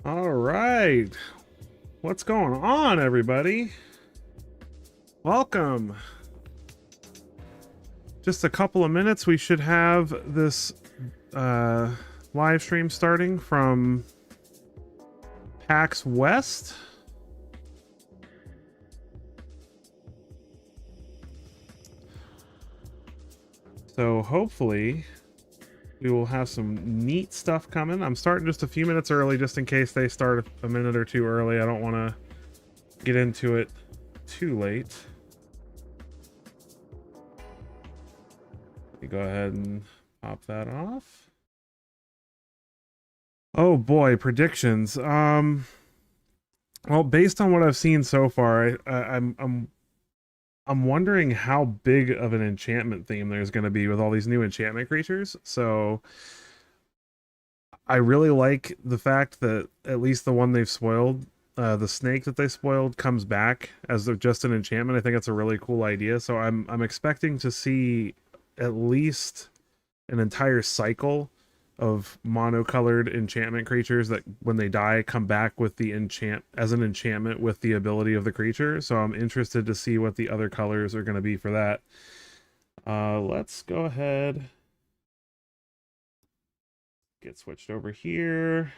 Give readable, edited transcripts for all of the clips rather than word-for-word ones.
All right. What's going on, everybody? Welcome. Just a couple of minutes, we should have this live stream starting from PAX West. So hopefully we will have some neat stuff coming. I'm starting just a few minutes early just in case they start a minute or two early. I don't want to get into it too late. Let me go ahead and pop that off. Oh boy, predictions. Well, based on what I've seen so far, I'm wondering how big of an enchantment theme there's going to be with all these new enchantment creatures. So I really like the fact that at least the one they've spoiled, the snake that they spoiled, comes back as just an enchantment. I think that's a really cool idea. So I'm expecting to see at least an entire cycle of monocolored enchantment creatures that when they die come back with the as an enchantment with the ability of the creature. So I'm interested to see what the other colors are going to be for that. Let's go ahead, get switched over here.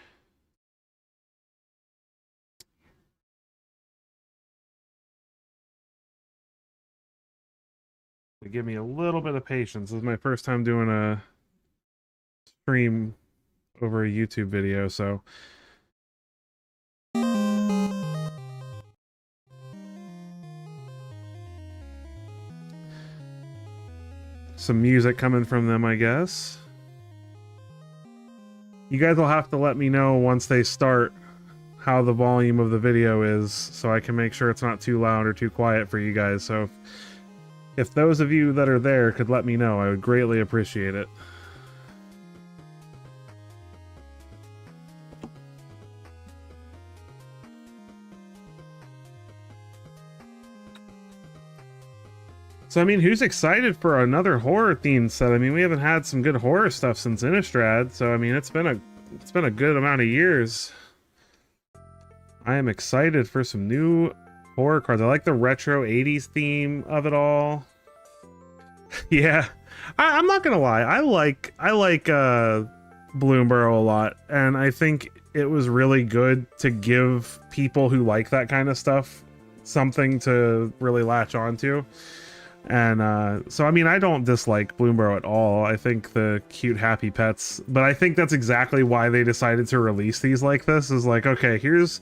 Give me a little bit of patience. This is my first time doing a stream over a YouTube video, so some music coming from them, I guess. You guys will have to let me know once they start how the volume of the video is so I can make sure it's not too loud or too quiet for you guys. So if those of you that are there could let me know, I would greatly appreciate it. So, I mean, who's excited for another horror themed set? I mean, we haven't had some good horror stuff since Innistrad, so I mean, it's been a good amount of years. I am excited for some new horror cards. I like the retro 80s theme of it all. Yeah, I'm not gonna lie. I like Bloomburrow a lot, and I think it was really good to give people who like that kind of stuff something to really latch onto. And so I mean, I don't dislike Bloomburrow at all. I think the cute happy pets, but I think that's exactly why they decided to release these like this, is like, okay, here's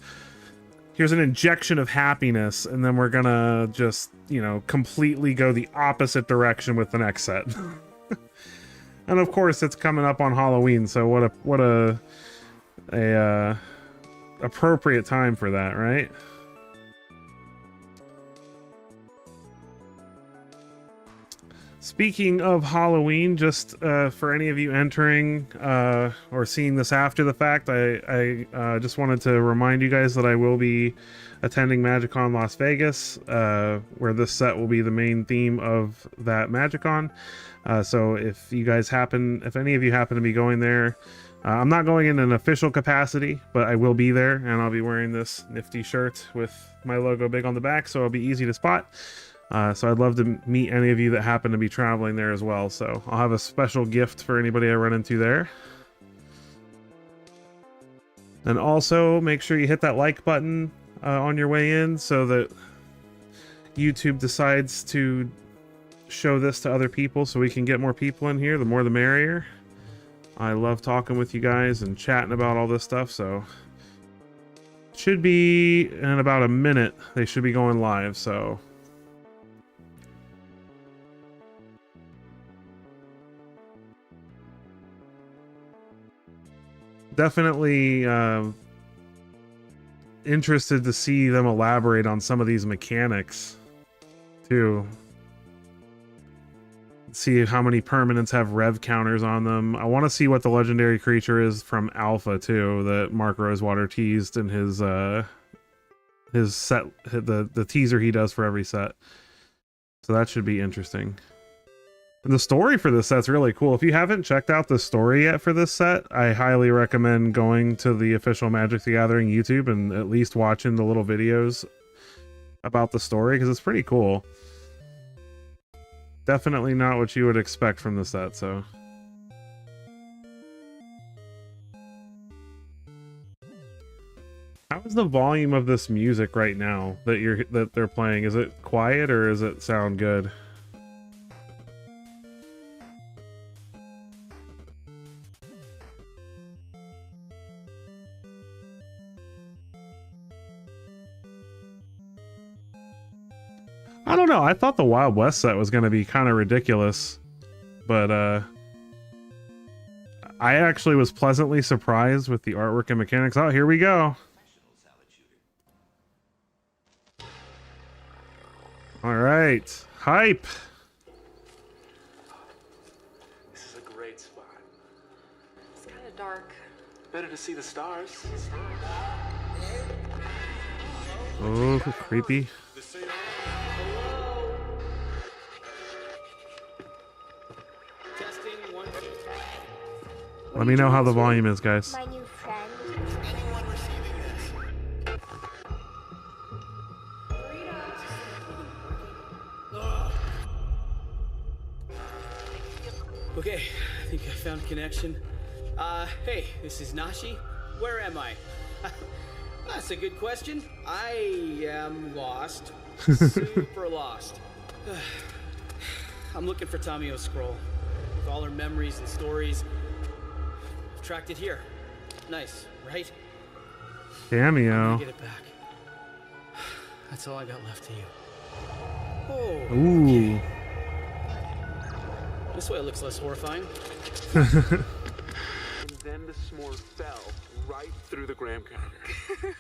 an injection of happiness, and then we're gonna just, you know, completely go the opposite direction with the next set. And of course it's coming up on Halloween, so what a appropriate time for that, right? Speaking of Halloween, just for any of you entering or seeing this after the fact, I just wanted to remind you guys that I will be attending MagicCon Las Vegas, where this set will be the main theme of that MagicCon. So if any of you happen to be going there, I'm not going in an official capacity, but I will be there, and I'll be wearing this nifty shirt with my logo big on the back, so it'll be easy to spot. So I'd love to meet any of you that happen to be traveling there as well. So I'll have a special gift for anybody I run into there. And also make sure you hit that like button on your way in so that YouTube decides to show this to other people so we can get more people in here. The more the merrier. I love talking with you guys and chatting about all this stuff, so should be in about a minute they should be going live, so definitely interested to see them elaborate on some of these mechanics too. See how many permanents have rev counters on them. I want to see what the legendary creature is from Alpha too, that Mark Rosewater teased in his set, the teaser he does for every set. So that should be interesting. And the story for this set's really cool. If you haven't checked out the story yet for this set, I highly recommend going to the official Magic the Gathering YouTube and at least watching the little videos about the story, because it's pretty cool. Definitely not what you would expect from the set, so. How is the volume of this music right now that they're playing? Is it quiet or does it sound good? I don't know. I thought the Wild West set was going to be kind of ridiculous, but I actually was pleasantly surprised with the artwork and mechanics. Oh, here we go. All right, hype. This is a great spot. It's kind of dark. Better to see the stars. Oh, creepy. Let me know how the volume is, guys. My new friend. Anyone receiving this? Okay, I think I found a connection. Hey, this is Nashi. Where am I? That's a good question. I am lost. Super lost. I'm looking for Tamio's scroll. With all her memories and stories. I've tracked it here. Nice, right? Cameo. Get it back. That's all I got left to you. Oh. Ooh. Okay. This way it looks less horrifying. And then Dusmorn fell right through the graham counter.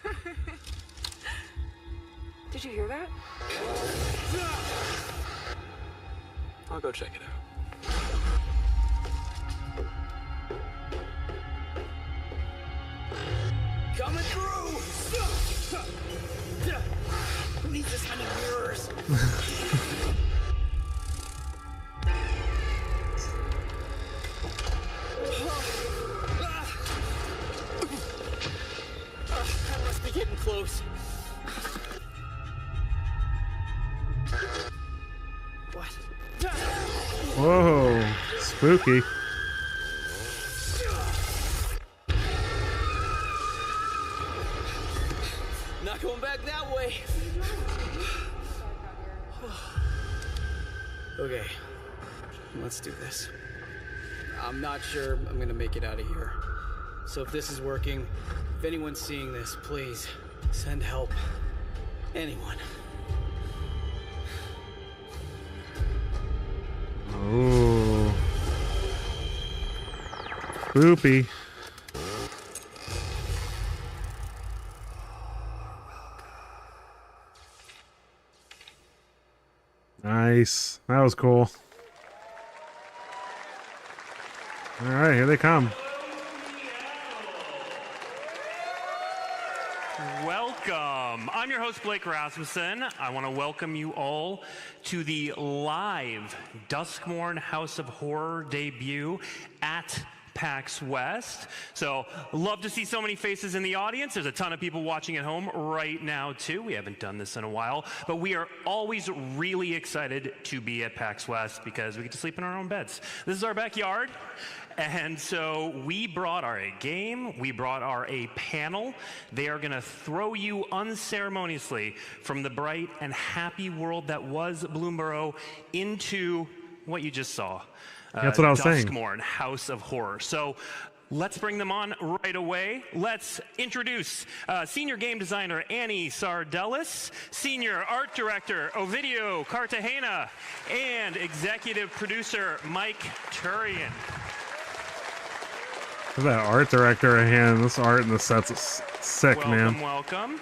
Did you hear that? I'll go check it out. Coming through! Who needs this many mirrors? I must be getting close. What? Whoa, spooky. Not going back that way. Okay, let's do this. I'm not sure I'm gonna make it out of here. So if this is working, if anyone's seeing this, please send help. Anyone. Oh. Spoopy. Nice. That was cool. All right, here they come. Welcome. I'm your host, Blake Rasmussen. I want to welcome you all to the live Duskmorn House of Horror debut at PAX West. So, love to see so many faces in the audience. There's a ton of people watching at home right now, too. We haven't done this in a while, but we are always really excited to be at PAX West because we get to sleep in our own beds. This is our backyard, And so we brought our A game, we brought our A panel. They are going to throw you unceremoniously from the bright and happy world that was Bloomborough into what you just saw. That's what I was saying. Duskmorn, House of Horror. So let's bring them on right away. Let's introduce Senior Game Designer Annie Sardellis, Senior Art Director Ovidio Cartagena, and Executive Producer Mike Turian. Look at that art director a hand. This art in the set's sick, man. Welcome.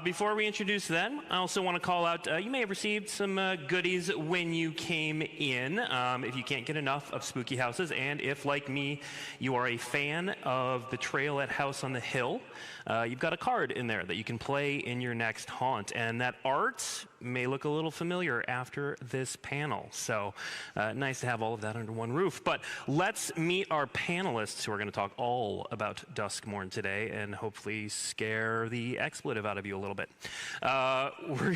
Before we introduce them, I also want to call out, you may have received some goodies when you came in, if you can't get enough of spooky houses, and if, like me, you are a fan of the trail at House on the Hill, you've got a card in there that you can play in your next haunt, and that art may look a little familiar after this panel. So nice to have all of that under one roof. But let's meet our panelists who are going to talk all about Duskmorn today and hopefully scare the expletive out of you a little bit. We're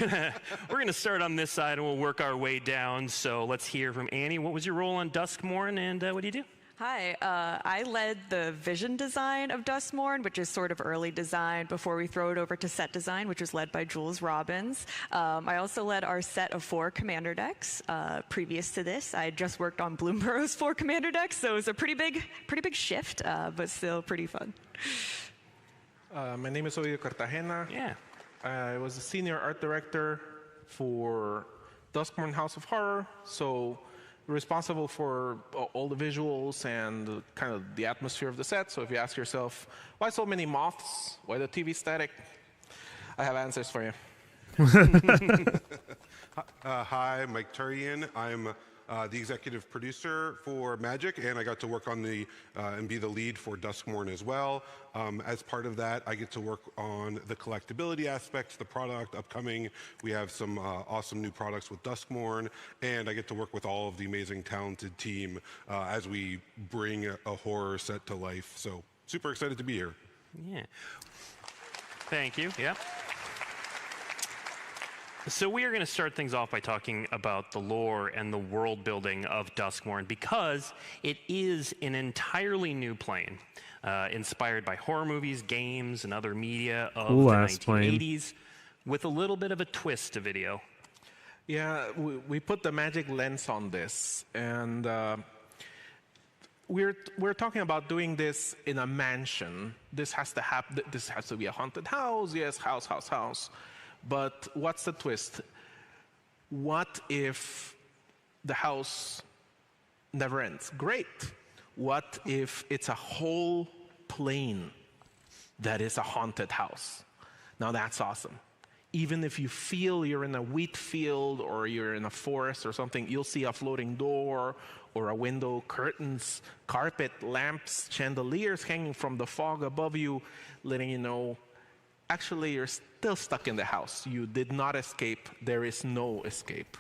gonna start on this side and we'll work our way down. So let's hear from Annie. What was your role on Duskmorn and what do you do? Hi, I led the vision design of Dusmorn, which is sort of early design before we throw it over to set design, which was led by Jules Robbins. I also led our set of 4 commander decks. Previous to this, I had just worked on Bloomborough's 4 commander decks, so it was a pretty big shift, but still pretty fun. My name is Ovidio Cartagena. Yeah. I was the senior art director for Duskmorn House of Horror, so responsible for all the visuals and kind of the atmosphere of the set. So if you ask yourself, why so many moths? Why the TV static? I have answers for you. Hi, Mike Turian. I'm the executive producer for Magic, and I got to work on the and be the lead for Duskmorn as well. As part of that, I get to work on the collectability aspects, the product upcoming. We have some awesome new products with Duskmorn, and I get to work with all of the amazing, talented team as we bring a horror set to life. So super excited to be here. Yeah. Thank you. Yeah. So we are going to start things off by talking about the lore and the world building of Duskmorn because it is an entirely new plane, inspired by horror movies, games, and other media of the 1980s, with a little bit of a twist to video. Yeah, we put the Magic lens on this, and we're talking about doing this in a mansion. This has to happen. This has to be a haunted house. Yes, house. But what's the twist? What if the house never ends? Great. What if it's a whole plane that is a haunted house? Now that's awesome. Even if you feel you're in a wheat field or you're in a forest or something, you'll see a floating door or a window, curtains, carpet, lamps, chandeliers hanging from the fog above you, letting you know, actually, you're still stuck in the house. You did not escape. There is no escape.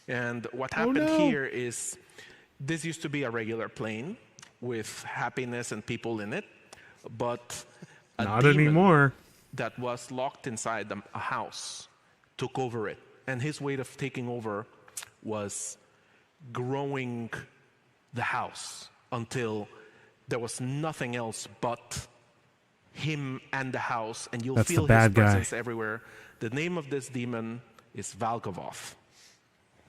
And what happened here is this used to be a regular plane with happiness and people in it, but not anymore. That was locked inside a house took over it. And his way of taking over was growing the house until there was nothing else but him and the house, and you'll feel his presence everywhere. The name of this demon is Valgavoth.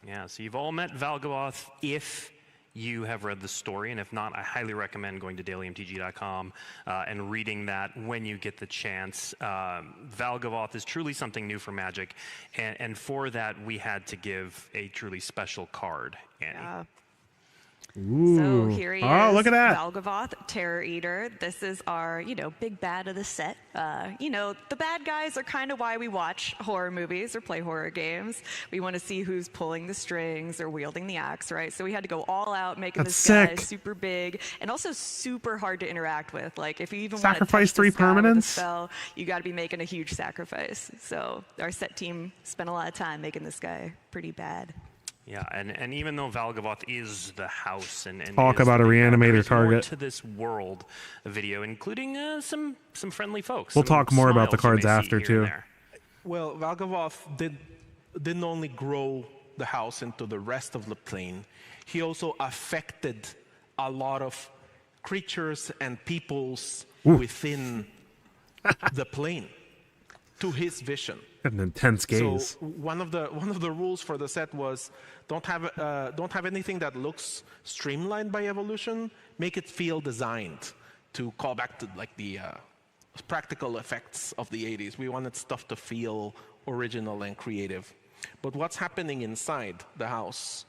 Yeah, so you've all met Valgavoth if you have read the story, and if not, I highly recommend going to dailymtg.com and reading that when you get the chance. Valgavoth is truly something new for Magic, and for that, we had to give a truly special card, Annie. Ooh. So here he is. Oh, look at that. Valgavoth, Terror Eater. This is our, big bad of the set. The bad guys are kind of why we watch horror movies or play horror games. We want to see who's pulling the strings or wielding the axe, right? So we had to go all out making this guy super big and also super hard to interact with. Like if you even want to sacrifice 3 permanents, spell, you got to be making a huge sacrifice. So our set team spent a lot of time making this guy pretty bad. Yeah, and even though Valgavoth is the house and talk about a reanimator target to this world video, including some friendly folks. We'll talk more about the cards after too. Well, Valgavoth didn't only grow the house into the rest of the plane. he also affected a lot of creatures and peoples within the plane to his vision. An intense gaze. So one of the rules for the set was don't have anything that looks streamlined by evolution. Make it feel designed to call back to like the practical effects of the 80s. We wanted stuff to feel original and creative. But what's happening inside the house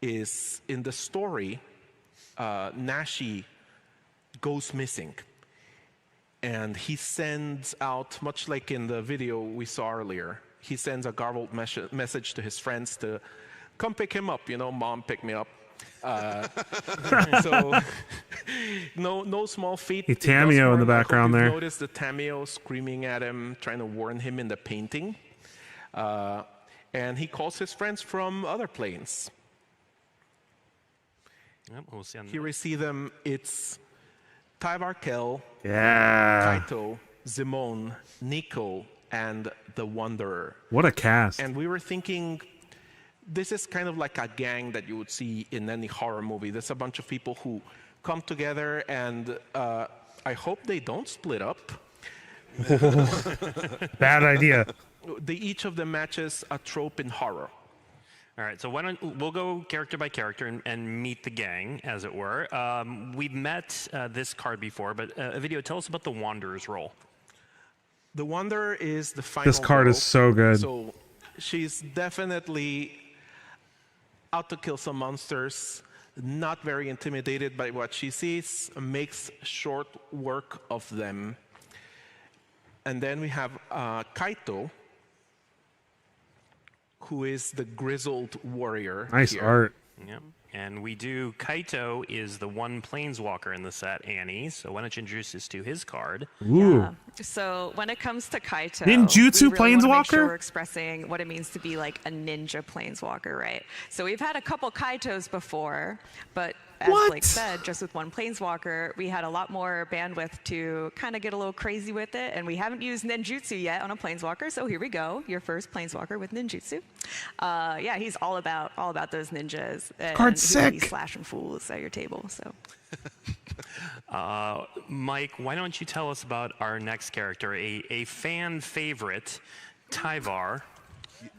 is, in the story, Nashi goes missing. And he sends out, much like in the video we saw earlier, he sends a garbled message to his friends to come pick him up. You know, Mom, pick me up. So, no small feat. Hey, Tamio in the background there. Notice the Tamio screaming at him, trying to warn him in the painting. And he calls his friends from other planes. Yep, we'll see on Here we see them. It's Tyvar Kell, Yeah. Kaito, Zimone, Nico, and the Wanderer. What a cast. And we were thinking, this is kind of like a gang that you would see in any horror movie. There's a bunch of people who come together, and I hope they don't split up. Bad idea. Each of them matches a trope in horror. All right, so we'll go character by character and meet the gang, as it were. We've met this card before, but Video, tell us about the Wanderer's role. The Wanderer is the final This card is role. so good. So she's definitely out to kill some monsters, not very intimidated by what she sees, makes short work of them. And then we have Kaito, who is the grizzled warrior. Nice here. art. Yep. And we do, Kaito is the one planeswalker in the set, Annie. So why don't you introduce us to his card? Ooh. Yeah. So when it comes to Kaito, Ninjutsu we really wanna make planeswalker? sure we're expressing what it means to be like a ninja planeswalker, right? So we've had a couple Kaitos before, but as What? Blake said, just with one planeswalker, we had a lot more bandwidth to kind of get a little crazy with it, and we haven't used ninjutsu yet on a planeswalker, so here we go, your first planeswalker with ninjutsu. Yeah, he's all about those ninjas. And Card's he will be sick. slashing fools at your table. So. Mike, why don't you tell us about our next character, a fan favorite, Tyvar.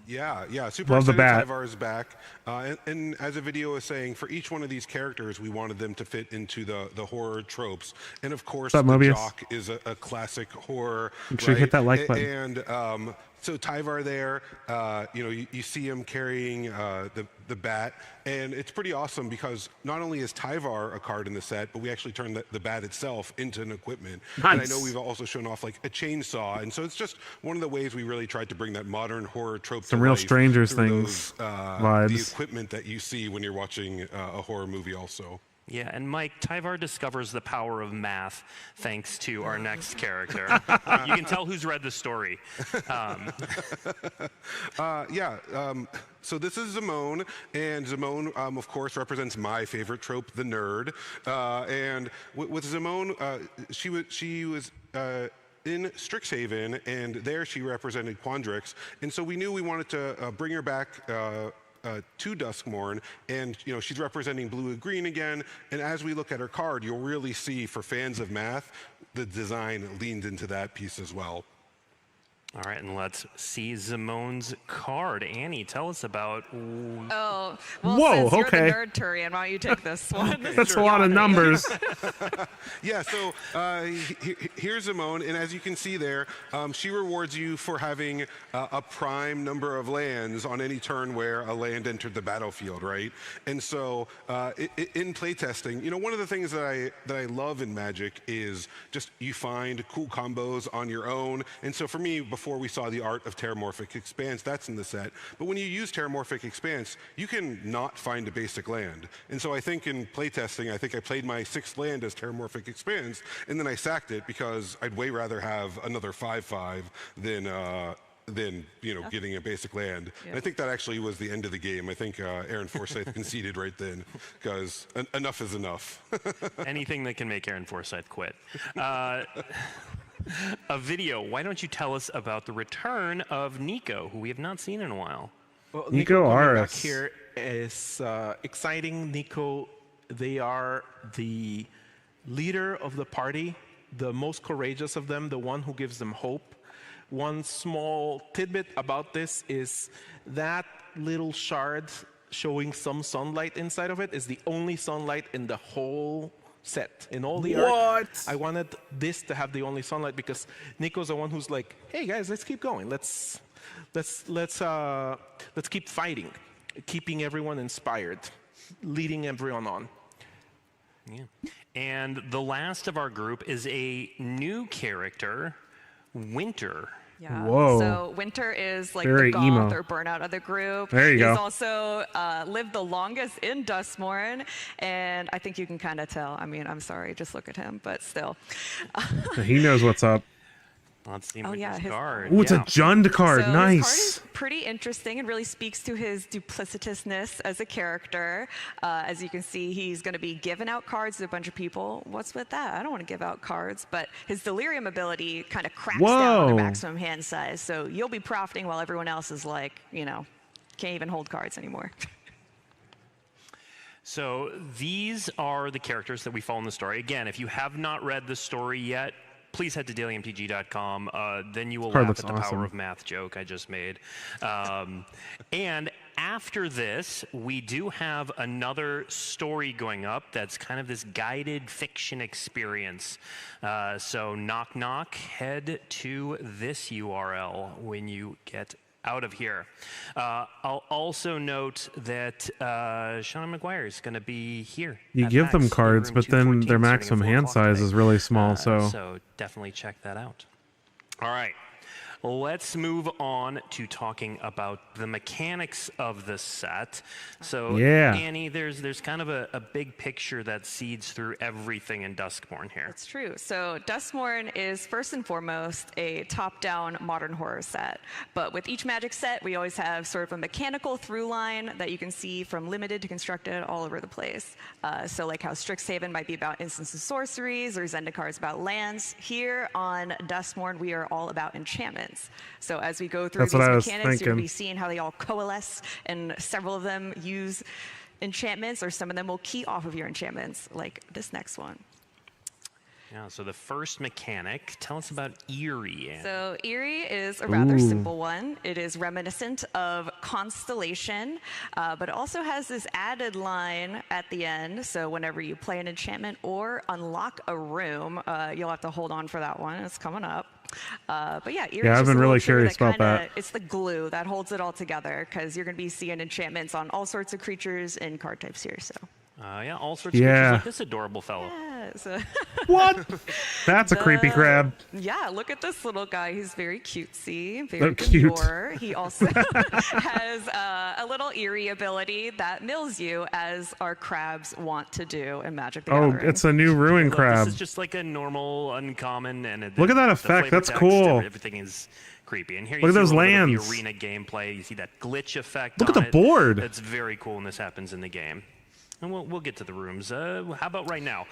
Yeah, super Love the excited bat. Tyvar is back. And as a video is saying, for each one of these characters, we wanted them to fit into the horror tropes. And of course, What's up, the Mobius? Jock is a classic horror. Make sure you hit that like button. And so Tyvar there, you see him carrying the bat, and it's pretty awesome because not only is Tyvar a card in the set, but we actually turned the bat itself into an equipment. Nice. And I know we've also shown off like a chainsaw, and so it's just one of the ways we really tried to bring that modern horror trope Some to real life Stranger through Things those, vibes. the equipment that you see when you're watching a horror movie also. Yeah, and Mike, Tyvar discovers the power of math thanks to our next character. You can tell who's read the story. So this is Zimone, and Zimone, of course, represents my favorite trope, the nerd. And with Zimone, she was in Strixhaven, and there she represented Quandrix. And so we knew we wanted to bring her back to Duskmorn, and she's representing blue and green again. And as we look at her card, you'll really see, for fans of math, the design leans into that piece as well. All right, and let's see Zimone's card. Annie, tell us about... Oh, well, Whoa, since you're okay. the nerd, Turian, why don't you take this one? That's a lot of numbers. Yeah, so here's Zimone, and as you can see there, she rewards you for having a prime number of lands on any turn where a land entered the battlefield, right? And so in playtesting, one of the things that I love in Magic is just you find cool combos on your own. And so for me, before we saw the art of Terramorphic Expanse, that's in the set. But when you use Terramorphic Expanse, you can not find a basic land. And so I think in playtesting, I played my 6th land as Terramorphic Expanse, and then I sacked it because I'd way rather have another 5/5 than getting a basic land. Yeah. And I think that actually was the end of the game. I think Aaron Forsythe conceded right then, because enough is enough. Anything that can make Aaron Forsythe quit. A video, why don't you tell us about the return of Nico, who we have not seen in a while? Well, Nico coming back Aris. here is exciting. Nico, they are the leader of the party, the most courageous of them, the one who gives them hope. One small tidbit about this is that little shard showing some sunlight inside of it is the only sunlight in the whole set. In all the art, I wanted this to have the only sunlight because Nico's the one who's like, hey guys, let's keep going. Let's keep fighting, keeping everyone inspired, leading everyone on. Yeah. And the last of our group is a new character, Winter. Yeah. Whoa. So Winter is like Very the goth emo. or burnout of the group. There you go. He's also lived the longest in Dusmorn, and I think you can kind of tell. I mean, I'm sorry, just look at him, but still. He knows what's up. Let's see Oh, yeah, Winter's his- card. Ooh, it's a Yeah. Jund card. So Nice. his card is pretty interesting and really speaks to his duplicitousness as a character. As you can see, he's going to be giving out cards to a bunch of people. What's with that? I don't want to give out cards, but his delirium ability kind of cracks down on Whoa. their maximum hand size. So you'll be profiting while everyone else is like, can't even hold cards anymore. So these are the characters that we follow in the story. Again, if you have not read the story yet, please head to dailymtg.com. Then you will card laugh looks at the awesome. power of math joke I just made. And after this, we do have another story going up that's kind of this guided fiction experience. So knock, knock, head to this URL when you get out of here. I'll also note that Sean McGuire is going to be here. You at give them PAX in cards, room but then 214 their starting at maximum 4 hand o'clock size today. is really small. So definitely check that out. All right. Let's move on to talking about the mechanics of the set. So, Yeah. Annie, there's kind of a big picture that seeds through everything in Duskmorn here. It's true. So Dusmorn is first and foremost a top-down modern horror set. But with each Magic set, we always have sort of a mechanical through line that you can see from limited to constructed all over the place. So like how Strixhaven might be about instants and sorceries, or Zendikar is about lands. Here on Dusmorn, we are all about enchantments. So as we go through That's what these I was mechanics, you're going thinking. to be seeing how they all coalesce, and several of them use enchantments, or some of them will key off of your enchantments, like this next one. Yeah, so the first mechanic, tell us about Eerie. Annie. So Eerie is a rather simple one. It is reminiscent of Constellation, but it also has this added line at the end. So whenever you play an enchantment or unlock a room, you'll have to hold on for that one. It's coming up. But yeah, Eerie Yeah, is I've just been a really little trigger curious about kinda- that. It's the glue that holds it all together, because you're going to be seeing enchantments on all sorts of creatures and card types here. So Yeah, all sorts of Yeah. creatures like this adorable fellow. yeah, so What? That's a creepy crab. yeah, look at this little guy. He's very cutesy, So very cute. demure. He also has a little eerie ability that mills you, as our crabs want to do in Magic the Oh, Gathering. it's a new ruin Look, crab. This is just like a normal, uncommon, and Look at that the effect, flavor that's text, cool. Everything is creepy. And here Look you at see those a little bit of lands. the arena gameplay. You see that glitch effect. Look at on the it. board. That's very cool when this happens in the game. And we'll get to the rooms. How about right now?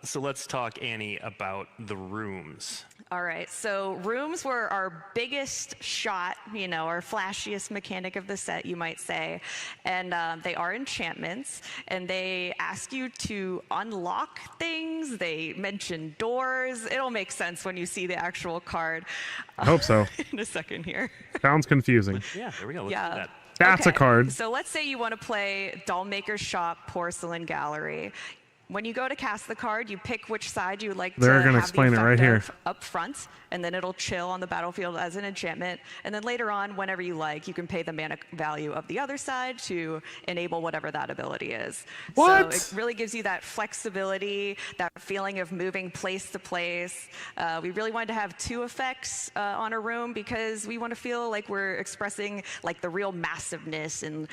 So let's talk, Annie, about the rooms. All right, so rooms were our biggest shot, our flashiest mechanic of the set, you might say. And they are enchantments, and they ask you to unlock things. They mention doors. It'll make sense when you see the actual card I hope so. in a second here. Sounds confusing. Yeah, there we go. Let's Yeah. do that. That's a card. So let's say you want to play Dollmaker's Shop Porcelain Gallery. When you go to cast the card, you pick which side you would like They're to gonna have explain the it right effect here. of up front, and then it'll chill on the battlefield as an enchantment. And then later on, whenever you like, you can pay the mana value of the other side to enable whatever that ability is. What? So it really gives you that flexibility, that feeling of moving place to place. We really wanted to have two effects on a room, because we want to feel like we're expressing like the real massiveness and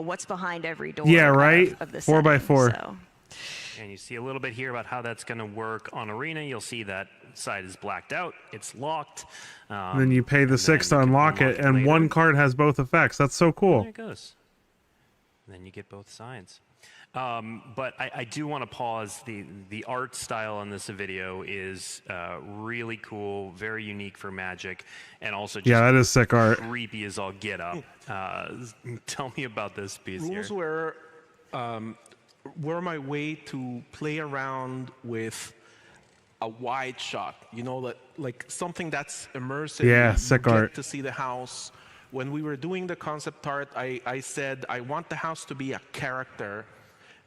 what's behind every door. Yeah, right? Of the 4x4. setting. So. And you see a little bit here about how that's going to work on Arena. You'll see that side is blacked out. It's locked. And then you pay the and 6 then to you can unlock it, and later. one card has both effects. That's so cool. There it goes. And then you get both sides. But I do want to pause. The art style in this video is really cool, very unique for Magic, and also just Yeah, that is sick art. creepy as all get up. Tell me about this piece here. Rules were my way to play around with a wide shot, you know, like something that's immersive. Yeah, you sick get art. to see the house. When we were doing the concept art, I said I want the house to be a character,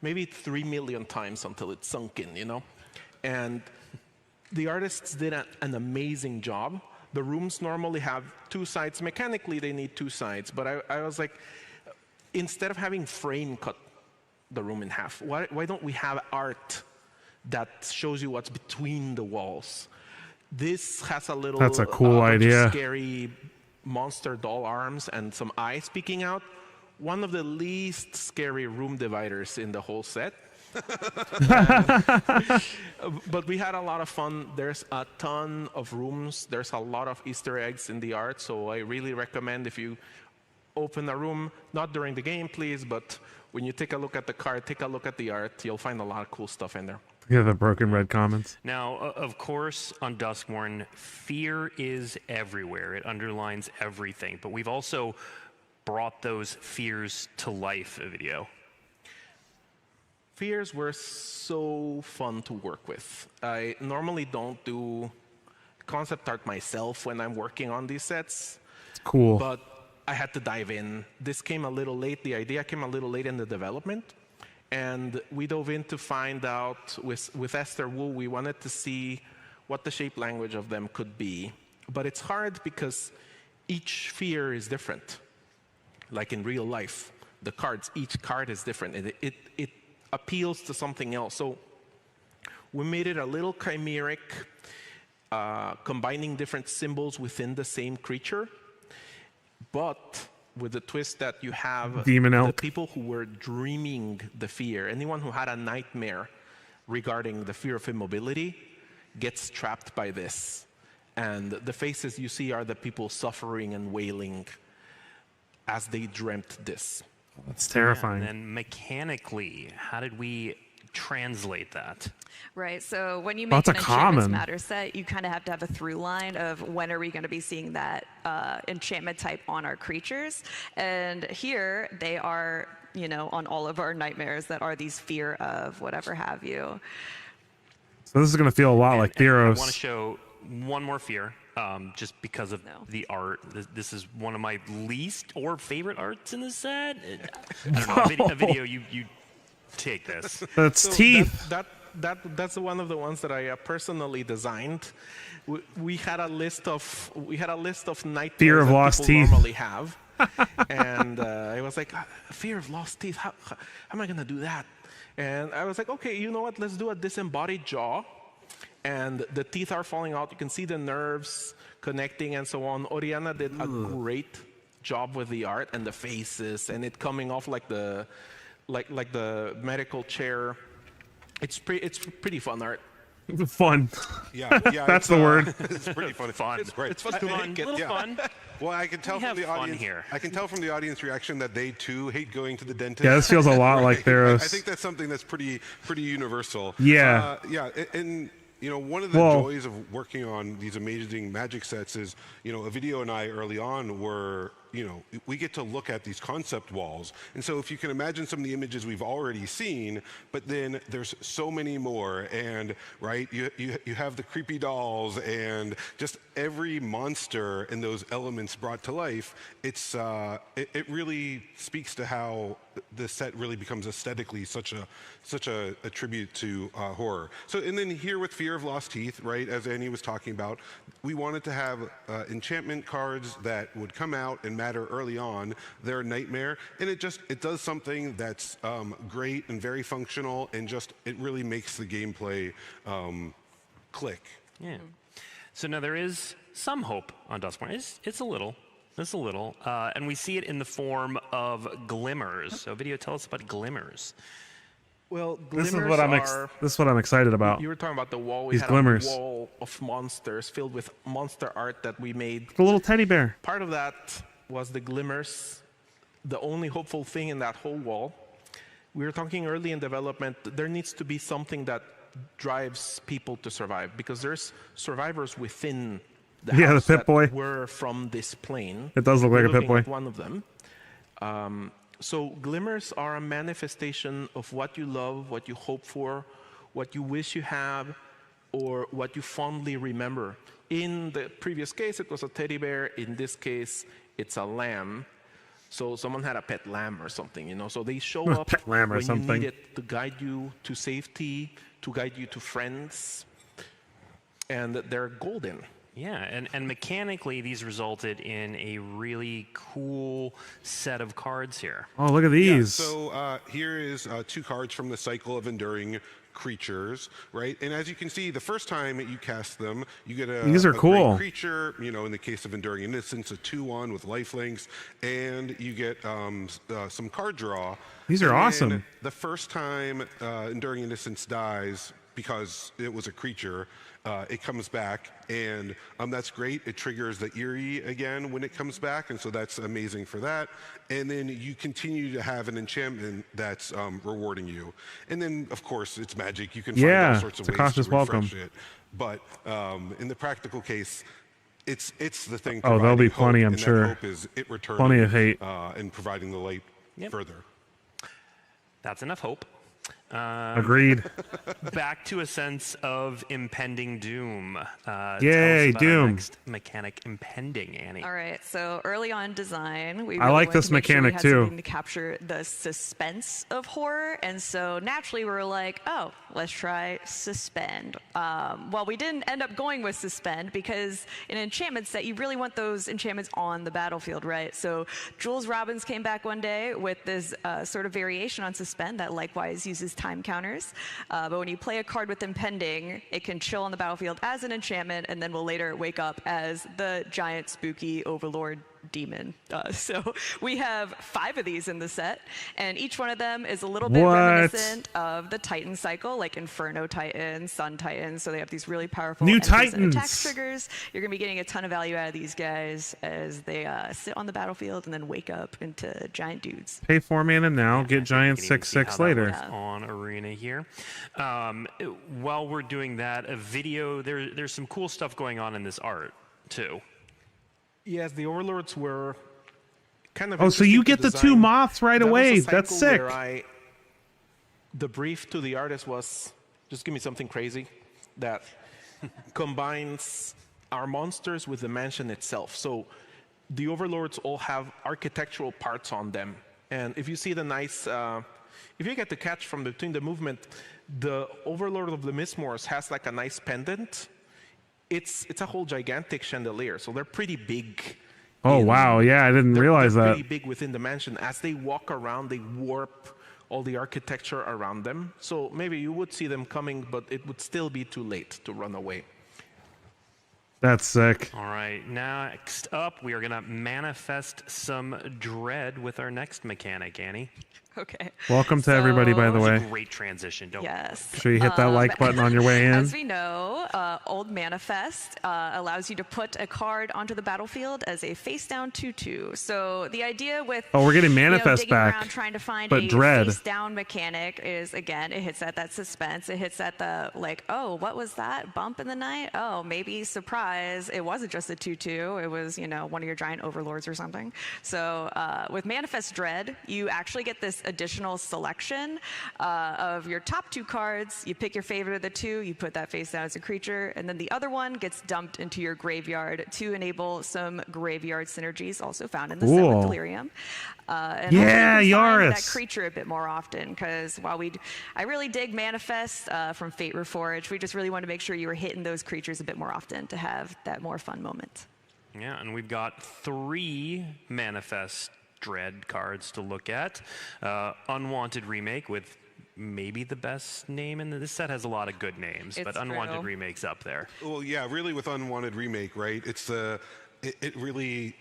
maybe 3 million times until it sunk in, you know? And the artists did an amazing job. The rooms normally have 2 sides. Mechanically, they need 2 sides. But I was like, instead of having frame cut the room in half, why don't we have art that shows you what's between the walls? This has a little That's a cool bunch of idea. scary monster doll arms and some eyes peeking out. One of the least scary room dividers in the whole set. But we had a lot of fun. There's a ton of rooms. There's a lot of Easter eggs in the art. So I really recommend, if you open a room, not during the game, please, but when you take a look at the card, take a look at the art. You'll find a lot of cool stuff in there. Yeah, the broken red comments. Now, of course, on Duskmorn, fear is everywhere. It underlines everything. But we've also brought those fears to life, a video. Fears were so fun to work with. I normally don't do concept art myself when I'm working on these sets. It's cool. But I had to dive in. This came a little late. The idea came a little late in the development. And we dove in to find out, with Esther Wu, we wanted to see what the shape language of them could be. But it's hard because each fear is different. Like in real life, the cards, each card is different. It appeals to something else. So we made it a little chimeric, combining different symbols within the same creature, but with the twist that you have Demon the elk. people who were dreaming the fear, anyone who had a nightmare regarding the fear of immobility gets trapped by this. And the faces you see are the people suffering and wailing as they dreamt this. That's terrifying. And then mechanically, how did we translate that? Right, so when you Well, make that's an a Enchantments common. Matter set, you kind of have to have a through line of when are we going to be seeing that enchantment type on our creatures. And here they are, you know, on all of our nightmares that are these fear of whatever have you. So this is going to feel a lot like And I Theros. want to show one more fear, just because of No. the art. This is one of my least or favorite arts in the set. I don't know, a video you take this. That's So teeth. That's one of the ones that I personally designed. We had a list of nightmares Fear of that lost people teeth. normally have, and I was like, fear of lost teeth. How am I gonna do that? And I was like, okay, you know what? Let's do a disembodied jaw, and the teeth are falling out. You can see the nerves connecting and so on. Oriana did a great job with the art and the faces, and it coming off like the medical chair. It's pretty fun art. Fun. Yeah, That's the word. It's pretty fun. Fun. It's great. It's fun to Fun, make it. little yeah. fun. Well, I can tell We from the have fun audience here. I can tell from the audience reaction that they too hate going to the dentist. Yeah, this feels a lot like Theros. I think that's something that's pretty universal. Yeah. And you know, one of the Well- joys of working on these amazing Magic sets is, you know, a video and I early on were, you know, we get to look at these concept walls. And so if you can imagine some of the images we've already seen, but then there's so many more, and right, you have the creepy dolls and just every monster and those elements brought to life. It's it really speaks to how the set really becomes aesthetically such a tribute to horror. So, and then here with Fear of Lost Teeth, right, as Annie was talking about, we wanted to have enchantment cards that would come out and matter early on. They're a nightmare, and it does something that's great and very functional, and just it really makes the gameplay click. Yeah. So now there is some hope on Duskmorn. It's a little. And we see it in the form of glimmers. So video, tell us about glimmers. Well, This is glimmers what are. this is what I'm excited about. You were talking about the wall. We These had glimmers. a wall of monsters filled with monster art that we made. The little teddy bear. Part of that was the glimmers, the only hopeful thing in that whole wall. we were talking early in development, there needs to be something that drives people to survive, because there's survivors within the Yeah, the house that Pip-Boy. were from this plane. It does look We're like a looking Pip-Boy. at one of them. So glimmers are a manifestation of what you love, what you hope for, what you wish you have, or what you fondly remember. In the previous case, it was a teddy bear. In this case, it's a lamb. So someone had a pet lamb or something, you know. So they show up Pet lamb or when something. you need it to guide you to safety, to guide you to friends, and they're golden. Yeah, and mechanically, these resulted in a really cool set of cards here. Oh, look at Yeah, these. so here is 2 cards from the cycle of enduring creatures, right? And as you can see, the first time you cast them, you get These are a great cool. creature, you know, in the case of Enduring Innocence, a 2/1 with lifelinks, and you get some card draw. These are And then awesome. the first time Enduring Innocence dies, because it was a creature, it comes back, and that's great. It triggers the Eerie again when it comes back, and so that's amazing for that. And then you continue to have an enchantment that's rewarding you. And then, of course, it's Magic. You can find Yeah, all sorts of it's a ways cautious to refresh welcome. it. But in the practical case, it's the thing. Oh, there'll be providing plenty, hope, I'm and that sure. hope is it returning, Plenty of hate. and providing the light further. That's enough hope. Agreed. Back to a sense of impending doom. Tell us Yay, about our doom. next mechanic, impending, Annie. All right, so early on in design, we I really like wanted this to make sure we mechanic had too. something to capture the suspense of horror, and so naturally we were like, oh, let's try suspend. Well, we didn't end up going with suspend because in an enchantment set, you really want those enchantments on the battlefield, right? So Jules Robbins came back one day with this sort of variation on suspend that likewise uses time counters. But when you play a card with impending, it can chill on the battlefield as an enchantment, and then will later wake up as the giant spooky overlord demon. So we have 5 of these in the set, and each one of them is a little bit What? reminiscent of the Titan cycle, like Inferno Titan, Sun Titan. So they have these really powerful New enters and Titans. attack triggers. You're going to be getting a ton of value out of these guys as they sit on the battlefield and then wake up into giant dudes. Pay 4 mana now, I get think giant we can even see 6/6 how that later. looks on Arena here. While we're doing that, a video, there's some cool stuff going on in this art, too. Yes, the overlords were kind of. Oh, so you interesting get to the 2 design. moths right That was a away. cycle That's sick. where the brief to the artist was, just give me something crazy that combines our monsters with the mansion itself. So the overlords all have architectural parts on them. And if you see the nice, if you get the catch from between the movement, the overlord of the Mistmoors has like a nice pendant. It's a whole gigantic chandelier, so they're pretty big. Oh, wow. Yeah, I didn't realize They're that. pretty big within the mansion. As they walk around, they warp all the architecture around them. So maybe you would see them coming, but it would still be too late to run away. That's sick. All right, next up, we are going to manifest some dread with our next mechanic, Annie. Okay. Welcome to everybody, by the So- way. Great transition. Don't Yes. Make sure you hit that like button on your way in. As we know, Old Manifest allows you to put a card onto the battlefield as a face-down 2/2. So the idea with Oh, we're getting Manifest digging back, around trying to find but a Dread. face-down mechanic is, again, it hits at that suspense. It hits at the, like, oh, what was that? Bump in the night? Oh, maybe surprise. It wasn't just a 2/2. It was, you know, one of your giant overlords or something. So with Manifest Dread, you actually get this additional selection of your top 2 cards. You pick your favorite of the 2, you put that face down as a creature, and then the other one gets dumped into your graveyard to enable some graveyard synergies also found in the set Cool. with Delirium. And Yeah, hopefully you can find Yaris. that creature a bit more often, because while I really dig Manifest from Fate Reforged, we just really want to make sure you were hitting those creatures a bit more often to have that more fun moment. Yeah, and we've got 3 Manifest Dread cards to look at. Unwanted Remake with maybe the best name in this set has a lot of good names, It's but Unwanted true. Remake's up there. Well, yeah, really with Unwanted Remake, right? It's it really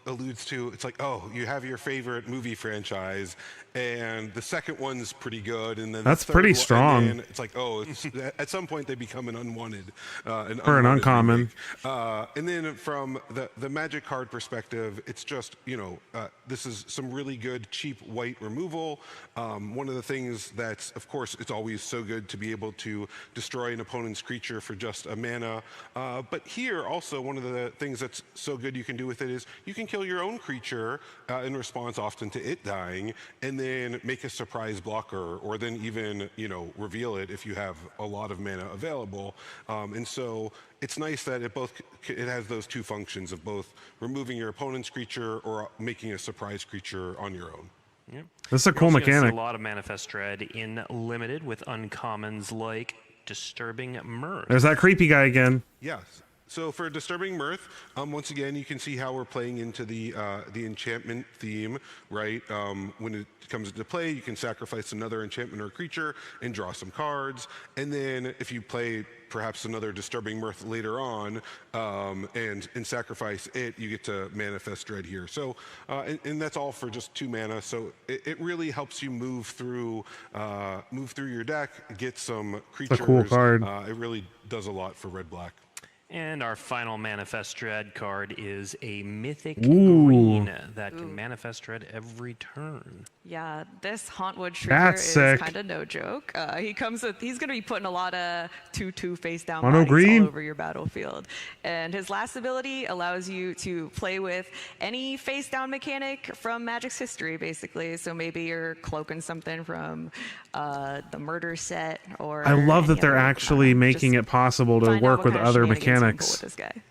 alludes to, it's like, oh, you have your favorite movie franchise, and the second one's pretty good, and then That's the third pretty one, strong. and then it's like, oh, it's, at some point they become an unwanted, For an uncommon. remake. And then from the Magic card perspective, it's just, this is some really good cheap white removal. One of the things that's, of course, it's always so good to be able to destroy an opponent's creature for just a mana. But here also, one of the things that's so good you can do with it is you can kill your own creature in response often to it dying, and then make a surprise blocker, or then even, reveal it if you have a lot of mana available. And so it's nice that it has those two functions of both removing your opponent's creature or making a surprise creature on your own. Yep. This is a You're cool also gonna see mechanic. a lot of Manifest Dread in Limited with uncommons like Disturbing Mirth. There's that creepy guy again. Yes. So for Disturbing Mirth, once again, you can see how we're playing into the enchantment theme, right? When it comes into play, you can sacrifice another enchantment or creature and draw some cards. And then if you play perhaps another Disturbing Mirth later on and sacrifice it, you get to Manifest Dread here. So, and that's all for just 2 mana. So it really helps you move through your deck, get some creatures. It's a cool card. It really does a lot for red-black. And our final Manifest Dread card is a Mythic Ooh. Green that can Manifest Dread every turn. Yeah, this Hauntwood Shrieker That's is sick. kind of no joke. He's going to be putting a lot of 2/2 face down Mono bodies green. all over your battlefield. And his last ability allows you to play with any face down mechanic from Magic's history, basically. So maybe you're cloaking something from the murder set, or I love any that they're other, actually making just it possible to find out work what with kind of other shenanigans you can pull mechanics. with this guy.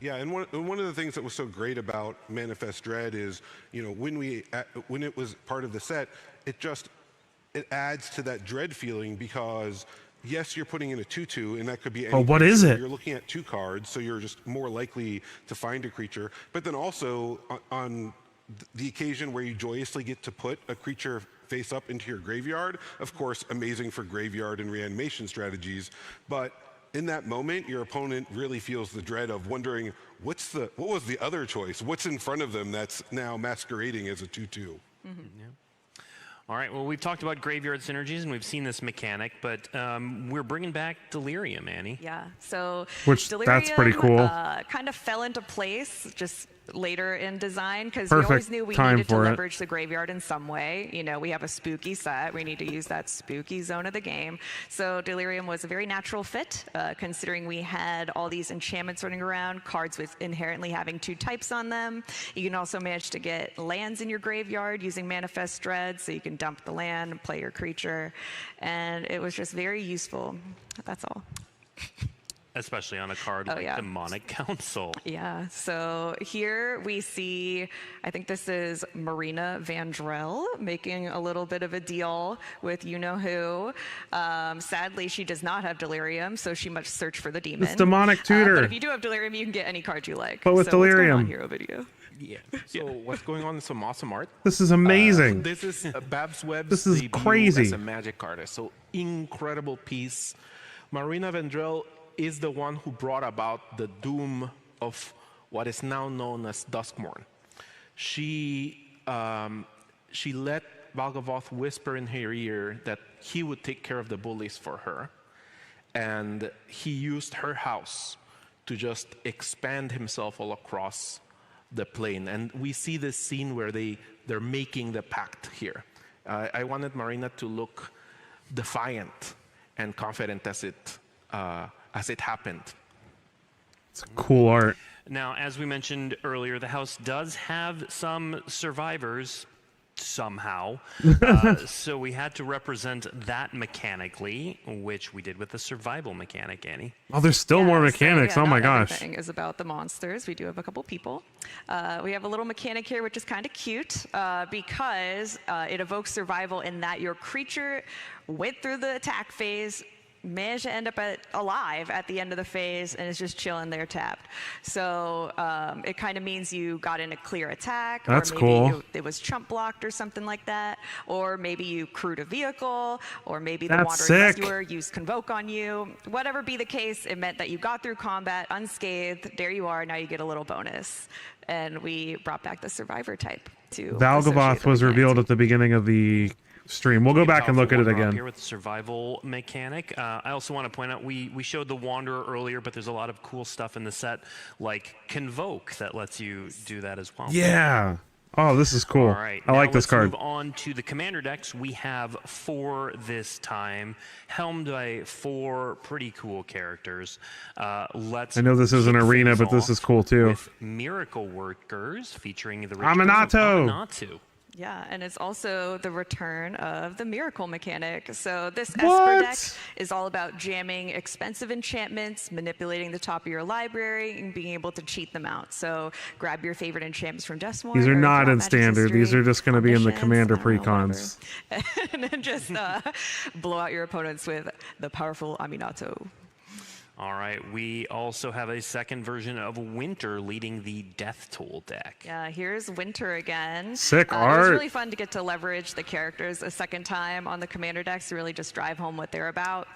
Yeah, and one of the things that was so great about Manifest Dread is, when it was part of the set, it adds to that dread feeling, because yes, you're putting in a 2/2, and that could be any what creature. is it? You're looking at 2 cards, so you're just more likely to find a creature. But then also on the occasion where you joyously get to put a creature face up into your graveyard, of course, amazing for graveyard and reanimation strategies. But in that moment, your opponent really feels the dread of wondering, what was the other choice? What's in front of them that's now masquerading as a 2/2? Yeah. All right, well, we've talked about graveyard synergies, and we've seen this mechanic, but we're bringing back Delirium, Annie. Yeah, so Which, Delirium, that's pretty cool. Kind of fell into place just later in design, because we Perfect always knew we time needed to for it. leverage the graveyard in some way. We have a spooky set. We need to use that spooky zone of the game. So Delirium was a very natural fit, considering we had all these enchantments running around, cards with inherently having 2 types on them. You can also manage to get lands in your graveyard using Manifest Dread, so you can dump the land and play your creature. And it was just very useful. That's all. Especially on a card like yeah. Demonic Council. Yeah, so here we see, I think this is Marina Vandrell making a little bit of a deal with you-know-who. Sadly, she does not have Delirium, so she must search for the demon. It's Demonic Tutor. But if you do have Delirium, you can get any card you like. But with so what's going Delirium. on here, Ovidio? Yeah. So what's going on is some awesome art. This is amazing. This is Babs Webb's This is debut crazy. as a Magic artist. So incredible piece. Marina Vandrell is the one who brought about the doom of what is now known as Duskmorn. She let Valgavoth whisper in her ear that he would take care of the bullies for her, and he used her house to just expand himself all across the plane. And we see this scene where they're making the pact here. I wanted Marina to look defiant and confident as it happened. It's cool art. Now, as we mentioned earlier, the house does have some survivors somehow. So we had to represent that mechanically, which we did with the survival mechanic, Annie. Oh, there's still more mechanics. So, oh my not gosh. Everything is about the monsters. We do have a couple people. We have a little mechanic here, which is kind of cute because it evokes survival in that your creature went through the attack phase, managed to end up alive at the end of the phase and is just chilling there tapped. So it kind of means you got in a clear attack. That's or maybe cool. it was chump blocked or something like that. Or maybe you crewed a vehicle, or maybe the That's Wandering sick. Rescuer used Convoke on you. Whatever be the case, it meant that you got through combat unscathed. There you are. Now you get a little bonus. And we brought back the Survivor type to Valgavoth was revealed at the beginning of the stream. We'll go back and look at it again. Here with the survival mechanic. I also want to point out we showed the Wanderer earlier, but there's a lot of cool stuff in the set like Convoke that lets you do that as well. Yeah. Oh, this is cool. All right. I like this let's card. Move on to the commander decks. We have 4 this time, helmed by 4 pretty cool characters. Let's. I know this is an kick arena, things but this off is cool too. With Miracle Workers featuring the Aminato. Aminato. Yeah, and it's also the return of the miracle mechanic. So this What? Esper deck is all about jamming expensive enchantments, manipulating the top of your library, and being able to cheat them out. So grab your favorite enchantments from Dusmorn. These are or not Draw in Magic standard. These History, are just going to be in the omniscience, commander I don't know, precons. whatever. And then just blow out your opponents with the powerful Aminato. All right. We also have a second version of Winter leading the Death Toll deck. Yeah, here's Winter again. Sick It art. was really fun to get to leverage the characters a second time on the commander decks to really just drive home what they're about.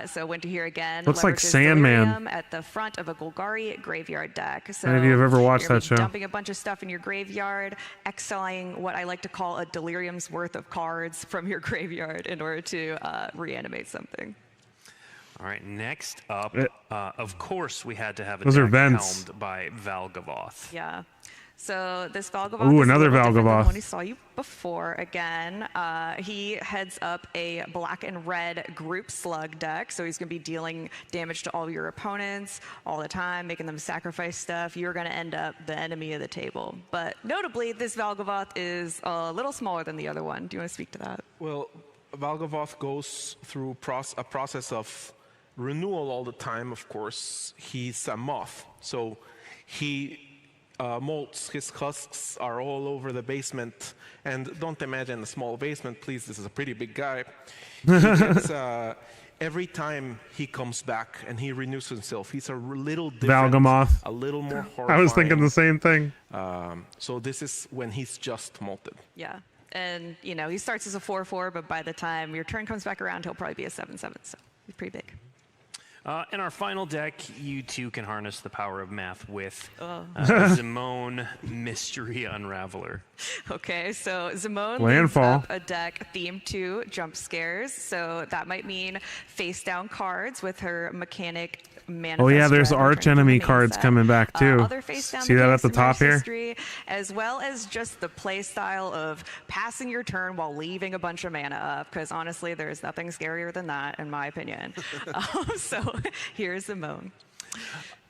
So Winter here again. Looks like leverages Sandman. Delirium at the front of a Golgari graveyard deck. So Any of you have ever watched you're gonna that be show? dumping a bunch of stuff in your graveyard, exiling what I like to call a Delirium's worth of cards from your graveyard in order to reanimate something. All right. Next up, of course, we had to have a Those are deck vents. helmed by Valgavoth. Yeah. So this Valgavoth Ooh, is another a little different than Valgavoth. the one we saw you before again. He heads up a black and red group slug deck. So he's going to be dealing damage to all your opponents all the time, making them sacrifice stuff. You're going to end up the enemy of the table. But notably, this Valgavoth is a little smaller than the other one. Do you want to speak to that? Well, Valgavoth goes through a process of renewal all the time, of course. He's a moth, so he molts. His husks are all over the basement. And don't imagine a small basement, please. This is a pretty big guy. He gets, every time he comes back and he renews himself, he's a little different. Valgamoth. A little more horrifying. I was thinking the same thing. So this is when he's just molted. Yeah. And, you know, he starts as a 4/4, but by the time your turn comes back around, he'll probably be a 7/7. So he's pretty big. In our final deck, you too can harness the power of math with Zimone Mystery Unraveler. Okay, so Zimone leads Landfall. up a deck themed to jump scares. So that might mean face down cards with her mechanic manifest. Oh yeah, there's Dread arch returning from the enemy main cards set. coming back too. Other face down See that at mechanics the from top Magic here? History, as well as just the play style of passing your turn while leaving a bunch of mana up. Because honestly, there's nothing scarier than that, in my opinion. So here's Zimone.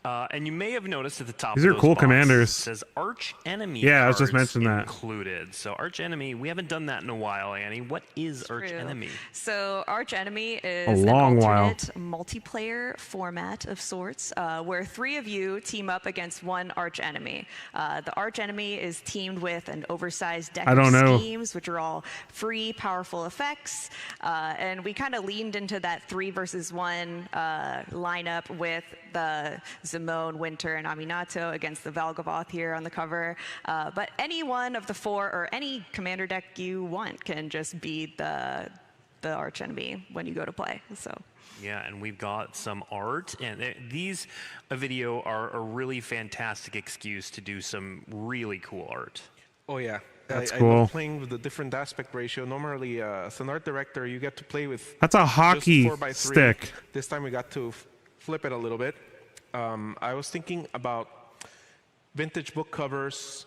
And you may have noticed at the top These of are those cool boxes, commanders. it says Arch Enemy Yeah, I was just cards mentioning that. included. So Arch Enemy, we haven't done that in a while, Annie. What is Arch True. Enemy? So Arch Enemy is A long an while. alternate multiplayer format of sorts, where 3 of you team up against one Arch Enemy. The Arch Enemy is teamed with an oversized deck I don't of know. schemes, which are all free, powerful effects. And we kind of leaned into that 3 versus 1 lineup with the Zimone, Winter, and Aminato against the Valgavoth here on the cover. But any one of the 4 or any commander deck you want can just be the arch enemy when you go to play. So Yeah, and we've got some art, and these video are a really fantastic excuse to do some really cool art. Oh yeah, That's I cool. love playing with the different aspect ratio. Normally, as an art director, you get to play with That's a just hockey 4x3. stick. This time we got to flip it a little bit. I was thinking about vintage book covers,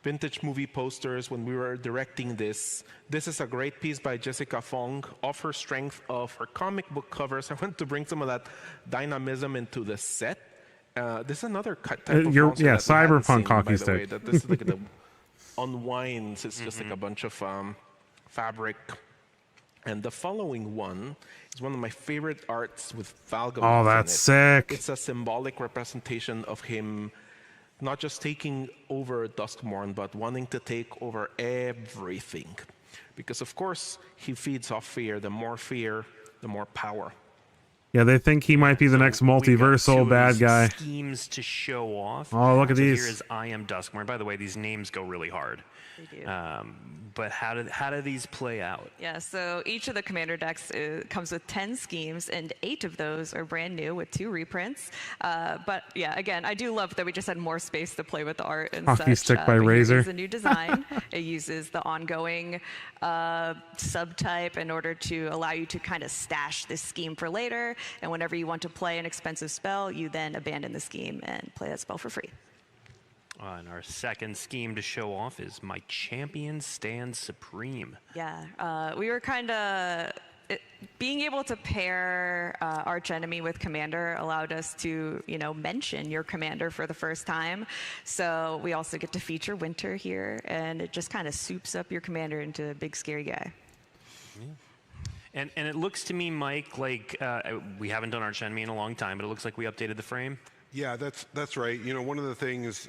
vintage movie posters when we were directing this. This is a great piece by Jessica Fong. Off her strength of her comic book covers, I want to bring some of that dynamism into the set. This is another type of you're- monster yeah, that we haven't cyberpunk seen, hockey by the way, stick. that this is like the unwinds. It's just like a bunch of fabric. And the following one is one of my favorite arts with Valgavoth. Oh, in that's it. sick. It's a symbolic representation of him not just taking over Duskmorn, but wanting to take over everything. Because, of course, he feeds off fear. The more power. Yeah, they think he might be the next We've got two multiversal of bad these guy. schemes to show off. Oh, look at So these. Here is I am Duskmorn. By the way, these names go really hard. They do. But how do these play out? Yeah, so each of the commander decks comes with 10 schemes, and 8 of those are brand new with 2 reprints. But yeah, again, I do love that we just had more space to play with the art and Hockey such. stick by but here Razor. is a new design. It uses the ongoing subtype in order to allow you to kind of stash this scheme for later. And whenever you want to play an expensive spell, you then abandon the scheme and play that spell for free. And our second scheme to show off is My Champion Stands Supreme. Yeah, we were kind of being able to pair Archenemy with Commander allowed us to, mention your Commander for the first time. So we also get to feature Winter here, and it just kind of soups up your Commander into a big scary guy. Yeah. And it looks to me, Mike, like we haven't done Archenemy in a long time, but it looks like we updated the frame. Yeah, that's right. One of the things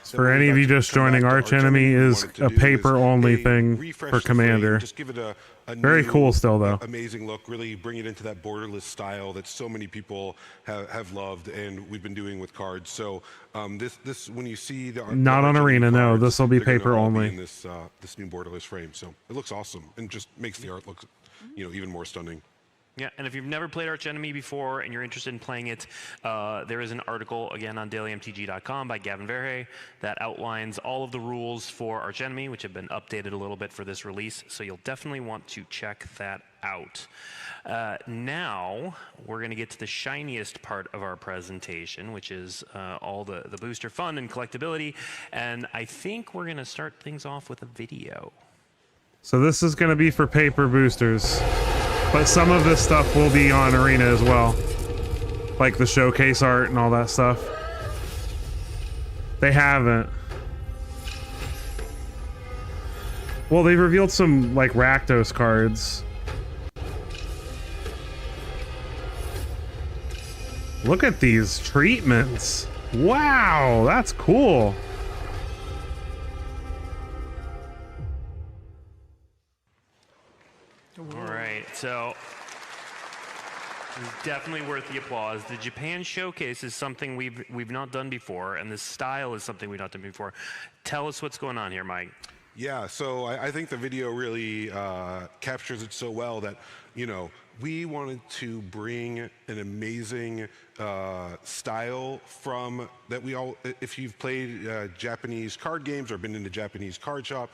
For any of you just joining, Archenemy is a paper-only thing for Commander. Just give it a Very new, cool still, though. Amazing look. Really bring it into that borderless style that so many people have loved, and we've been doing with cards. So this when you see the Not on Archenemy Arena, no. cards, This will be they're gonna paper all be only. in this new borderless frame. So it looks awesome, and just makes the art look even more stunning. Yeah, and if you've never played Archenemy before and you're interested in playing it, there is an article, again, on dailymtg.com by Gavin Verhey that outlines all of the rules for Archenemy, which have been updated a little bit for this release, so you'll definitely want to check that out. Now, we're going to get to the shiniest part of our presentation, which is all the booster fun and collectability, and I think we're going to start things off with a video. So this is going to be for paper boosters. But some of this stuff will be on Arena as well. Like the showcase art and all that stuff. They haven't. Well, they revealed some, like, Rakdos cards. Look at these treatments. Wow, that's cool. All right, so it's definitely worth the applause. The Japan Showcase is something we've not done before, and this style is something we've not done before. Tell us what's going on here, Mike. Yeah, so I think the video really captures it so well that, we wanted to bring an amazing style from that we all, if you've played Japanese card games or been in a Japanese card shop,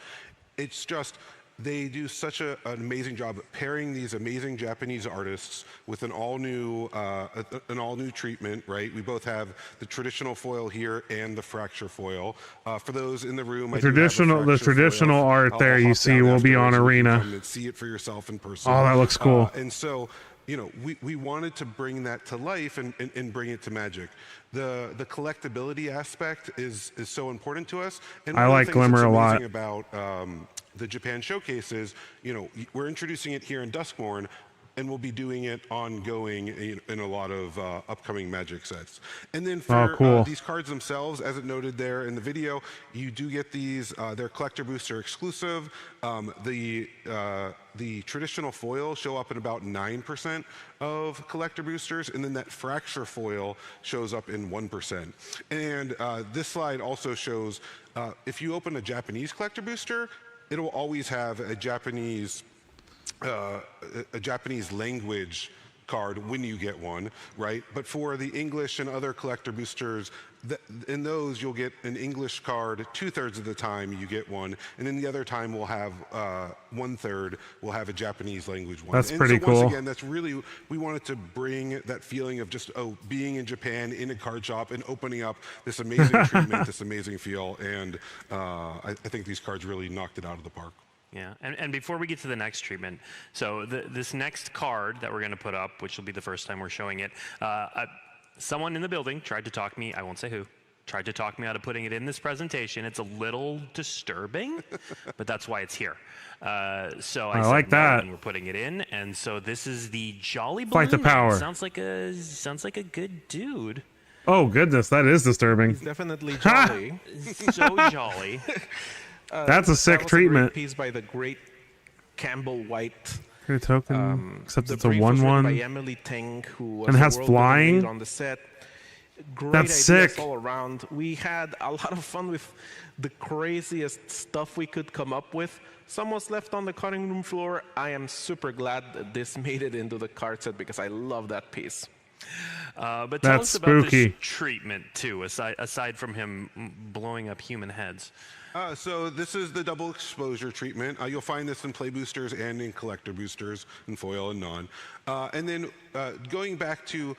it's just, they do such an amazing job at pairing these amazing Japanese artists with an all-new treatment, right? We both have the traditional foil here and the fracture foil. For those in the room, The traditional art I'll there you hop see down will be on afterwards so you can Arena. come and see it for yourself in person. Oh, that looks cool. And so, we wanted to bring that to life and bring it to Magic. The collectability aspect is so important to us. And I one of like the things that's Glimmer a lot. amazing about the Japan Showcase is, we're introducing it here in Duskmorn, and we'll be doing it ongoing in a lot of upcoming Magic sets. And then for cool. these cards themselves, as it noted there in the video, you do get these, they're collector booster exclusive. The traditional foil show up in about 9% of collector boosters, and then that fracture foil shows up in 1%. And this slide also shows, if you open a Japanese collector booster, it'll always have a Japanese language card when you get one, right? But for the English and other collector boosters, in those you'll get an English card 2/3 of the time you get one, and then the other time we'll have 1/3 we'll have a Japanese language one. That's and pretty so cool. Once again, that's really, we wanted to bring that feeling of just being in Japan in a card shop and opening up this amazing treatment, this amazing feel, and I think these cards really knocked it out of the park. Yeah, and before we get to the next treatment, so this next card that we're going to put up, which will be the first time we're showing it, someone in the building tried to talk me, I won't say who, tried to talk me out of putting it in this presentation. It's a little disturbing, but that's why it's here. So I like said no, that. and we're putting it in, and so this is the Jolly Fight the Balloon Man. power. Sounds like a good dude. Oh, goodness, that is disturbing. It's definitely jolly. So jolly. That's a sick That was treatment. A great piece by the great Campbell White. Create a token, except The it's a brief was written by 1/1. Emily Ting, who was And a has world-building flying? lead on the set. Great That's ideas sick. all around. We had a lot of fun with the craziest stuff we could come up with. Some was left on the cutting room floor. I am super glad that this made it into the card set because I love that piece. But tell That's us about spooky. this treatment too, aside from him blowing up human heads. So this is the double exposure treatment. You'll find this in play boosters and in collector boosters, in foil and non. And then going back to,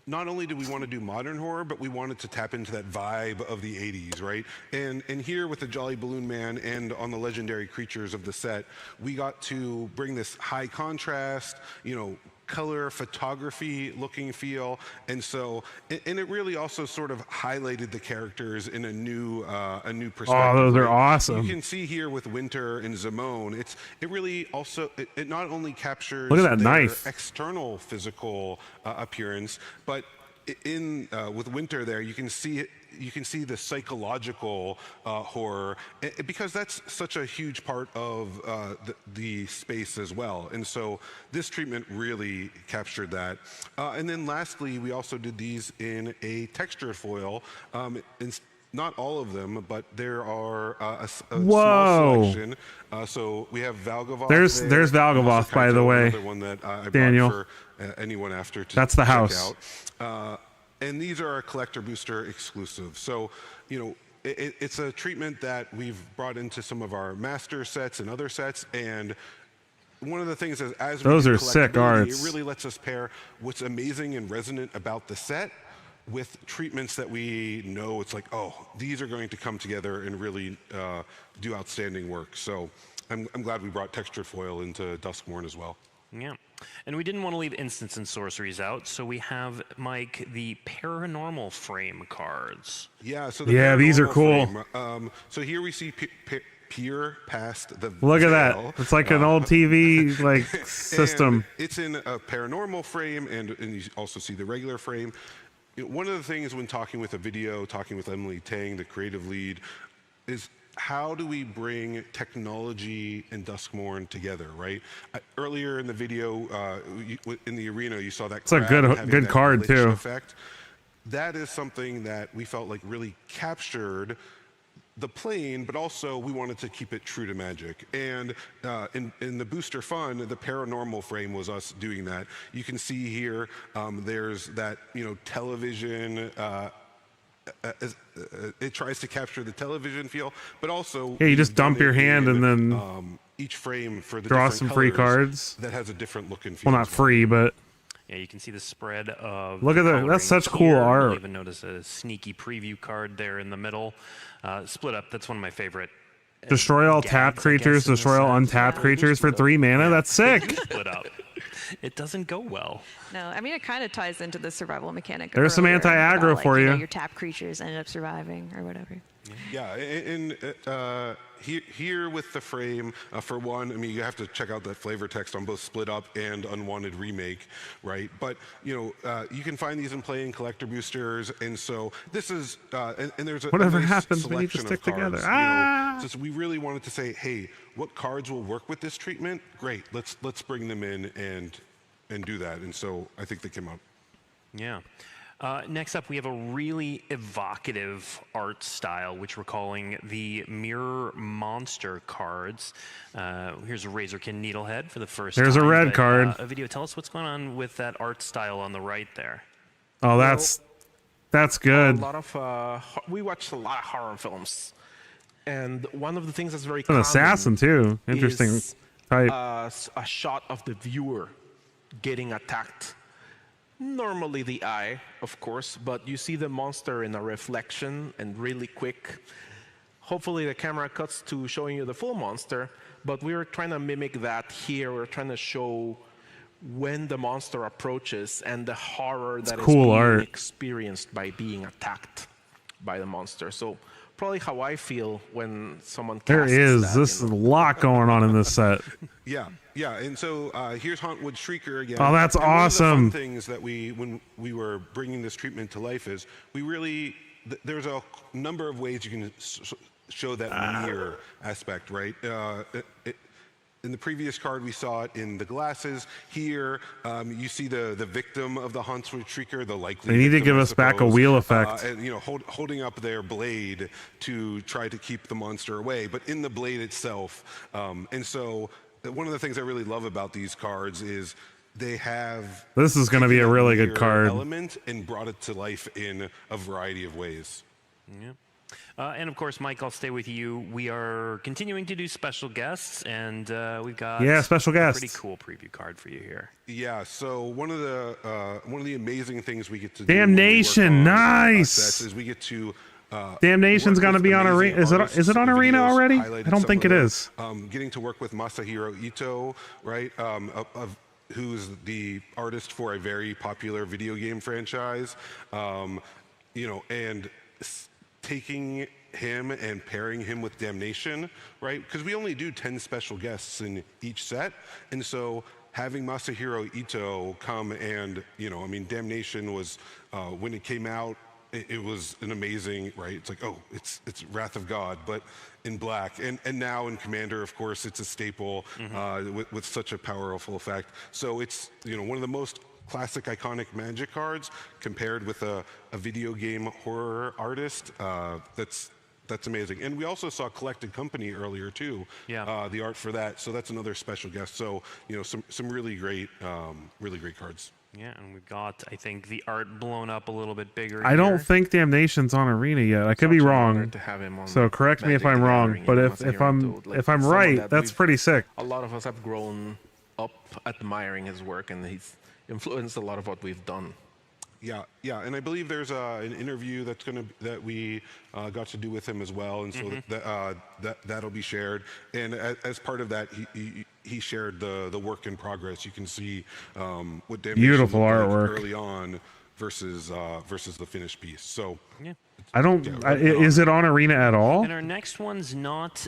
not only do we want to do modern horror, but we wanted to tap into that vibe of the 80s, right? And here with the Jolly Balloon Man and on the legendary creatures of the set, we got to bring this high contrast, color photography looking feel, and it really also sort of highlighted the characters in a new perspective. Oh, those are right? awesome. You can see here with Winter and Zimone, it really also it not only captures Look at that their knife. external physical appearance, but in with Winter there you can see the psychological horror, because that's such a huge part of the space as well. And so this treatment really captured that. And then lastly, we also did these in a textured foil. Not all of them, but there are a small selection. So we have Valgavoth. There's Valgavoth, by the way. Another one that I Daniel. brought for anyone after to That's the check house. out. And these are a collector booster exclusive. So, it's a treatment that we've brought into some of our master sets and other sets. And one of the things is, as Those we do are sick collectability, arts. it really lets us pair what's amazing and resonant about the set with treatments that we know it's like, oh, these are going to come together and really do outstanding work. So I'm glad we brought textured foil into Duskmorn as well. Yeah. And we didn't want to leave instants and sorceries out, so we have, Mike, the paranormal frame cards. Yeah, so these are cool. Frame, so here we see peer past the Look at veil. that. It's like an old TV system. And it's in a paranormal frame, and you also see the regular frame. One of the things when talking with Emily Tang, the creative lead, is how do we bring technology and Duskmorn together, right? Earlier in the video, in the arena, you saw that. It's a good card too. Effect. That is something that we felt like really captured the plane, but also we wanted to keep it true to Magic. And in the booster fun, the paranormal frame was us doing that. You can see here, there's that television. It tries to capture the television feel, but also Yeah, you just dump your hand and then each frame for the draw different some free colors cards. that has a different look and feel. Well, not free, but Yeah, you can see the spread of. Look at that. coloring That's such here. cool art. You'll even notice a sneaky preview card there in the middle. Split up. That's one of my favorite. destroy all gags, tapped I creatures, guess, in the destroy all set. untapped Yeah, creatures for 3 mana. That's sick. Split up. It doesn't go well. No, I mean, it kind of ties into the survival mechanic. There's some earlier anti-aggro about, for you. Your tap creatures ended up surviving or whatever. Yeah, and here with the frame, for one, I mean, you have to check out that flavor text on both Split Up and Unwanted Remake, right? But, you can find these in play in collector boosters, and so this is, and there's a Whatever nice happens, we need to selection of stick together. cards, so we really wanted to say, hey, what cards will work with this treatment? Great, let's bring them in and do that, and so I think they came out. Yeah. Next up, we have a really evocative art style, which we're calling the Mirror Monster cards. Here's a Razorkin Needlehead for the first There's a time. red card. A video. Tell us what's going on with that art style on the right there. Oh, that's good. A lot of we watched a lot of horror films, and one of the things that's very It's an common assassin too. Interesting is, type. a shot of the viewer getting attacked. Normally the eye, of course, but you see the monster in a reflection and really quick. Hopefully the camera cuts to showing you the full monster, but we were trying to mimic that here. We're trying to show when the monster approaches and the horror that is cool being art. experienced by being attacked by the monster. So probably how I feel when someone There casts is. that, This is a lot going on in this set. Yeah, and so here's Hauntwood Shrieker again. Oh, that's and one of the awesome. fun things that when we were bringing this treatment to life is we really there's a number of ways you can show that mirror aspect, right? in the previous card, we saw it in the glasses. Here, you see the victim of the Huntswood Shrieker, the likely. They need to victim, give I us back a suppose, wheel effect. and holding up their blade to try to keep the monster away, but in the blade itself. And so, one of the things I really love about these cards is they have. This is going to be a really good card. Element and brought it to life in a variety of ways. Yeah. And of course, Mike, I'll stay with you. We are continuing to do special guests, and we've got special guests. A pretty cool preview card for you here. Yeah. So one of the amazing things we get to Damnation, do nice. sets is we get to. Damnation's going to be on Arena. Is it on Arena already? I don't think it is. Getting to work with Masahiro Ito, right? Who's the artist for a very popular video game franchise, and taking him and pairing him with Damnation, right? Because we only do 10 special guests in each set, and so having Masahiro Ito come and, Damnation was, when it came out, it was an amazing, right? It's like, oh, it's Wrath of God, but in black. And now in Commander, of course, it's a staple with such a powerful effect. So it's, one of the most classic, iconic Magic cards compared with a video game horror artist. That's amazing. And we also saw Collected Company earlier too. Yeah. The art for that. So that's another special guest. So some really great cards. Yeah, and we've got, I think, the art blown up a little bit bigger. I don't think Damnation's on Arena yet. I could be wrong. So correct me if I'm wrong. But if I'm right, that's pretty sick. A lot of us have grown up admiring his work, and he's influenced a lot of what we've done. Yeah, and I believe there's an interview that we got to do with him as well, and so that'll be shared. And as part of that, he shared the work in progress. You can see what Damnation beautiful artwork early on versus the finished piece. So yeah. I don't. Is it on Arena at all? And our next one's not.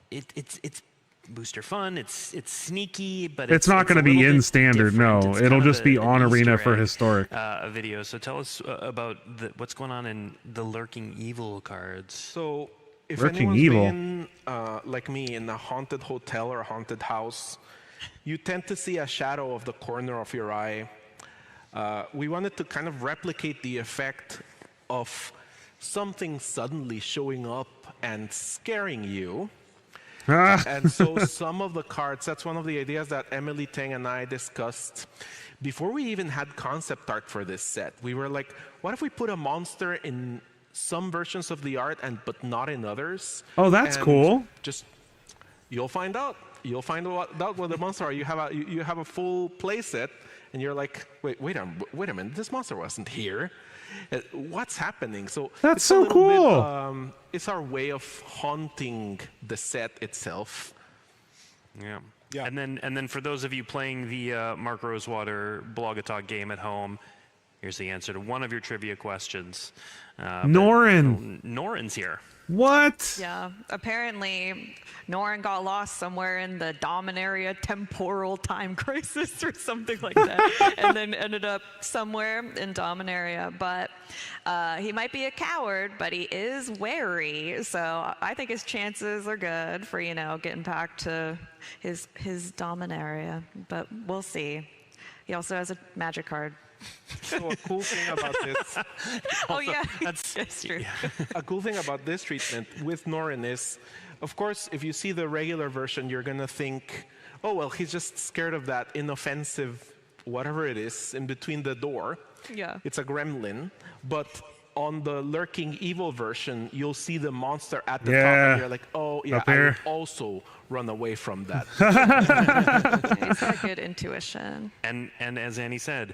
It's booster fun. It's sneaky, but it's not going to be in standard. No, it'll just be on Arena for historic video. So tell us about what's going on in the Lurking Evil cards. So if Lurking anyone's Evil. been like me in a haunted hotel or a haunted house, you tend to see a shadow of the corner of your eye. We wanted to kind of replicate the effect of something suddenly showing up and scaring you. And so some of the cards, that's one of the ideas that Emily Tang and I discussed before we even had concept art for this set. We were like, what if we put a monster in some versions of the art but not in others? Oh, that's cool. Just, you'll find out. You'll find out what the monster are. You have a full play set, and you're like, wait a minute, this monster wasn't here. What's happening? So that's so cool. Bit, it's our way of haunting the set itself. Yeah. And then for those of you playing the Mark Rosewater Blogatalk game at home, here's the answer to one of your trivia questions. Norin's here. What? Yeah, apparently Norin got lost somewhere in the Dominaria temporal time crisis or something like that, and then ended up somewhere in Dominaria. But he might be a coward, but he is wary, so I think his chances are good for, getting back to his Dominaria. But we'll see. He also has a magic card. So a cool thing about this. Oh yeah, that's true. A cool thing about this treatment with Norin is, of course, if you see the regular version, you're gonna think, oh well, he's just scared of that inoffensive whatever it is in between the door. Yeah. It's a gremlin, but on the Lurking Evil version, you'll see the monster at the top, and you're like, oh yeah, I would also run away from that. He's got good intuition. And as Annie said,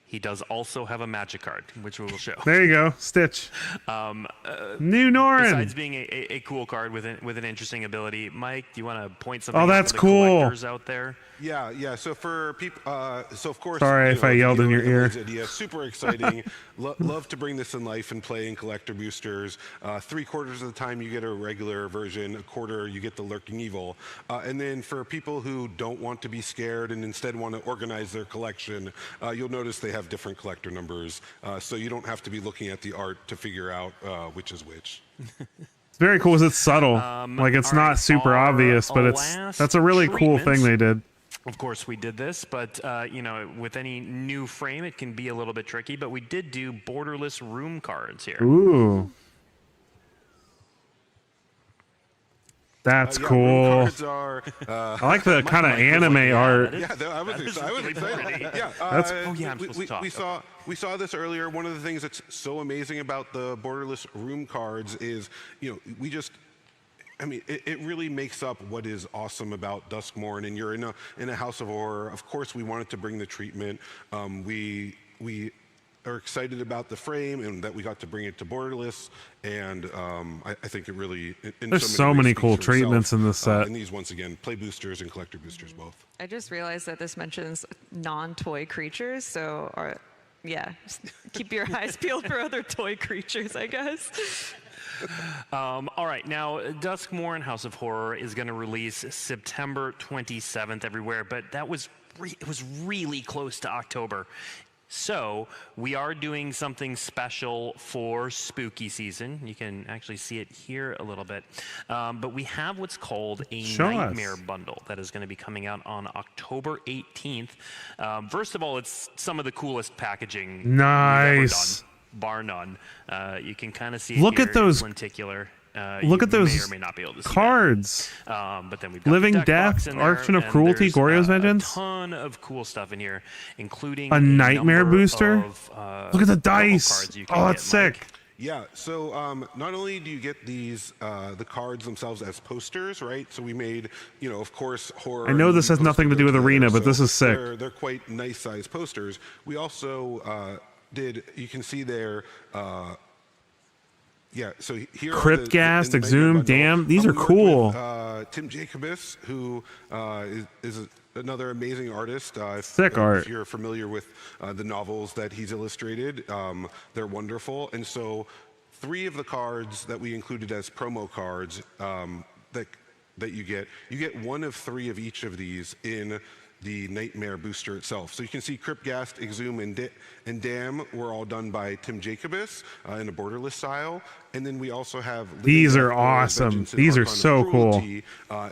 he does also have a magic card, which we will show. There you go, Stitch. New Norin. Besides being a cool card with an interesting ability, Mike, do you want to point something? Oh, that's out to the cool. collectors out there? Yeah. So for people, so of course. Sorry if I yelled in your ear. Idea, super exciting. Love to bring this in life and play in collector boosters. 3/4 of the time you get a regular version, 1/4 you get the Lurking Evil, and then for people who don't want to be scared and instead want to organize their collection, you'll notice they have different collector numbers, so you don't have to be looking at the art to figure out which is which. It's very cool because it's subtle. Like it's all right, not super our obvious, but last that's a really cool thing treatment. they did. Of course, we did this, but you know, with any new frame, it can be a little bit tricky. But we did do borderless room cards here. Ooh. That's Yeah, cool. room cards are, I like the kind of anime art. yeah, I was really excited. pretty. Yeah, Oh, yeah, I'm supposed to talk. we saw this earlier. One of the things that's so amazing about the borderless room cards is, you know, we just. I mean, it really makes up what is awesome about Duskmorn, and you're in a house of horror. Of course, we wanted to bring the treatment. We are excited about the frame and that we got to bring it to borderless. And I think it really There's so many ways cool speaks for treatments itself. in this set. And these, once again, play boosters and collector boosters both. I just realized that this mentions non-toy creatures, so yeah, just keep your eyes peeled for other toy creatures, I guess. All right, now Duskmorn House of Horror is going to release September 27th everywhere, but that was it was really close to October. So we are doing something special for spooky season. You can actually see it here a little bit. But we have what's called a Nightmare Bundle that is going to be coming out on October 18th. First of all, it's some of the coolest packaging we've ever done, bar none. You can kind of see it Look here at those in lenticular. Look at those may or may not be able to see cards. but then we've got Living the deck Death, box in there, Archon of and Cruelty, there's, Goryo's a Vengeance. ton of cool stuff in here, including A Nightmare number booster. of, Look at the promo dice. cards you can Oh, get, that's sick. Mike. Yeah, so not only do you get these, the cards themselves as posters, right? So we made, you know, of course, horror. I know this has and nothing to do with poster Arena, together, but this so is sick. They're quite nice sized posters. We also you can see there, yeah, so here Crypt Ghast, in the Nightmare Exhumed, Bundle, damn, these are we worked cool. with, Tim Jacobus, who is another amazing artist. Sick art. If you're familiar with the novels that he's illustrated, they're wonderful. And so 3 of the cards that we included as promo cards that you get 1 of 3 of each of these in the Nightmare booster itself. So you can see Crypt Ghast, Exhume, and Damn were all done by Tim Jacobus in a borderless style. And then we also have Living These are Death, Goryo's awesome. Vengeance, and These are Archon of so cool. Cruelty,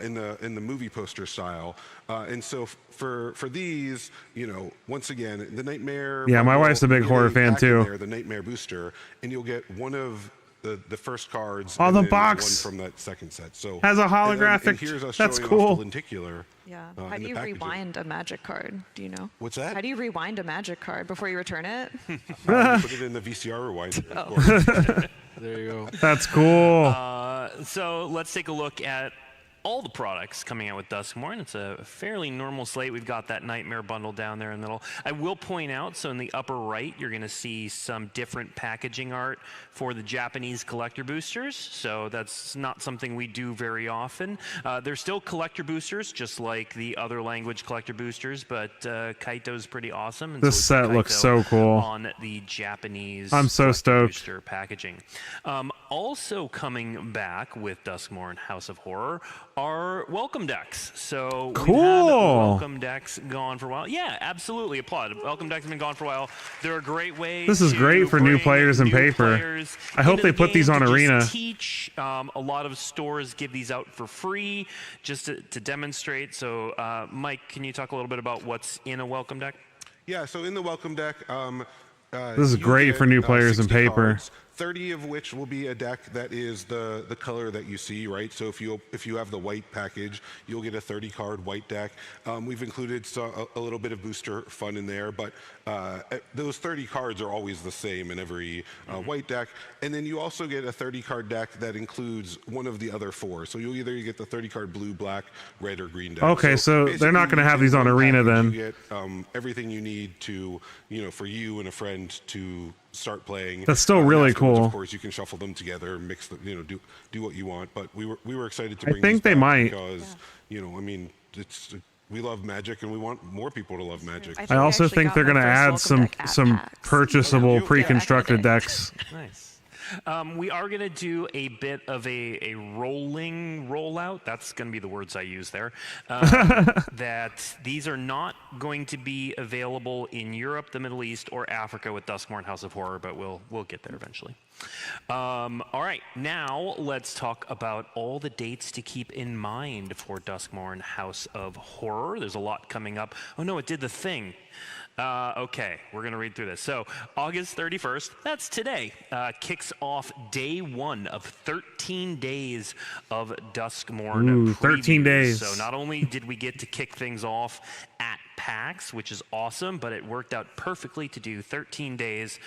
in the movie poster style. And so for these, you know, once again, the Nightmare. Yeah, my bundle, wife's a big you get horror fan pack in too. there, the Nightmare booster, and you'll get one of the first cards. Oh, and the then box one from that second set. So has a and holographic. here's us That's showing cool. off the lenticular. Yeah. in How do the you packaging. rewind a magic card? Do you know? What's that? How do you rewind a magic card before you return it? Put it in the VCR rewinder. Of course. There you go. That's cool. So let's take a look at all the products coming out with Duskmorn. It's a fairly normal slate. We've got that Nightmare bundle down there in the middle. I will point out, so in the upper right, you're going to see some different packaging art for the Japanese collector boosters. So that's not something we do very often. They're still collector boosters, just like the other language collector boosters, but Kaito's pretty awesome. And This so we put set looks Kaito so cool. on the Japanese I'm so collector stoked. booster packaging. Also coming back with Duskmorn House of Horror are welcome decks. So we've had Cool. welcome decks gone for a while. Yeah, absolutely. Applaud. Welcome decks have been gone for a while. They're a great way. This is to great for new bring players and new paper. players I hope into they the put these game on to just Arena. Teach. A lot of stores give these out for free just to demonstrate. So, Mike, can you talk a little bit about what's in a welcome deck? Yeah, so in the welcome deck, This is you great get, for new players and 60 paper. cards, 30 of which will be a deck that is the color that you see, right? So if you have the white package, you'll get a 30-card white deck. We've included a little bit of booster fun in there, but those 30 cards are always the same in every white deck. And then you also get a 30-card deck that includes one of the other 4. So you'll either get the 30-card blue, black, red, or green deck. Okay, so they're not basically, gonna have in these on one Arena package, then. You get everything you need to, for you and a friend to start playing. That's still And really afterwards, cool. Of course, you can shuffle them together, mix them, do what you want. But we were excited to I bring. think these they back might. because I mean, we love Magic and we want more people to love Magic. think I also actually think got they're my going to first add welcome deck at some PAX. purchasable Yeah, pre-constructed back in the day. decks. Nice. We are going to do a bit of a rolling rollout. That's going to be the words I use there. That these are not going to be available in Europe, the Middle East, or Africa with Duskmorn House of Horror, but we'll get there eventually. All right, now let's talk about all the dates to keep in mind for Duskmorn House of Horror. There's a lot coming up. Oh no, it did the thing. Okay, we're going to read through this. So, August 31st, that's today, kicks off day 1 of 13 days of Duskmorn. Ooh, 13 previews. days. So, not only did we get to kick things off at PAX, which is awesome, but it worked out perfectly to do 13 days,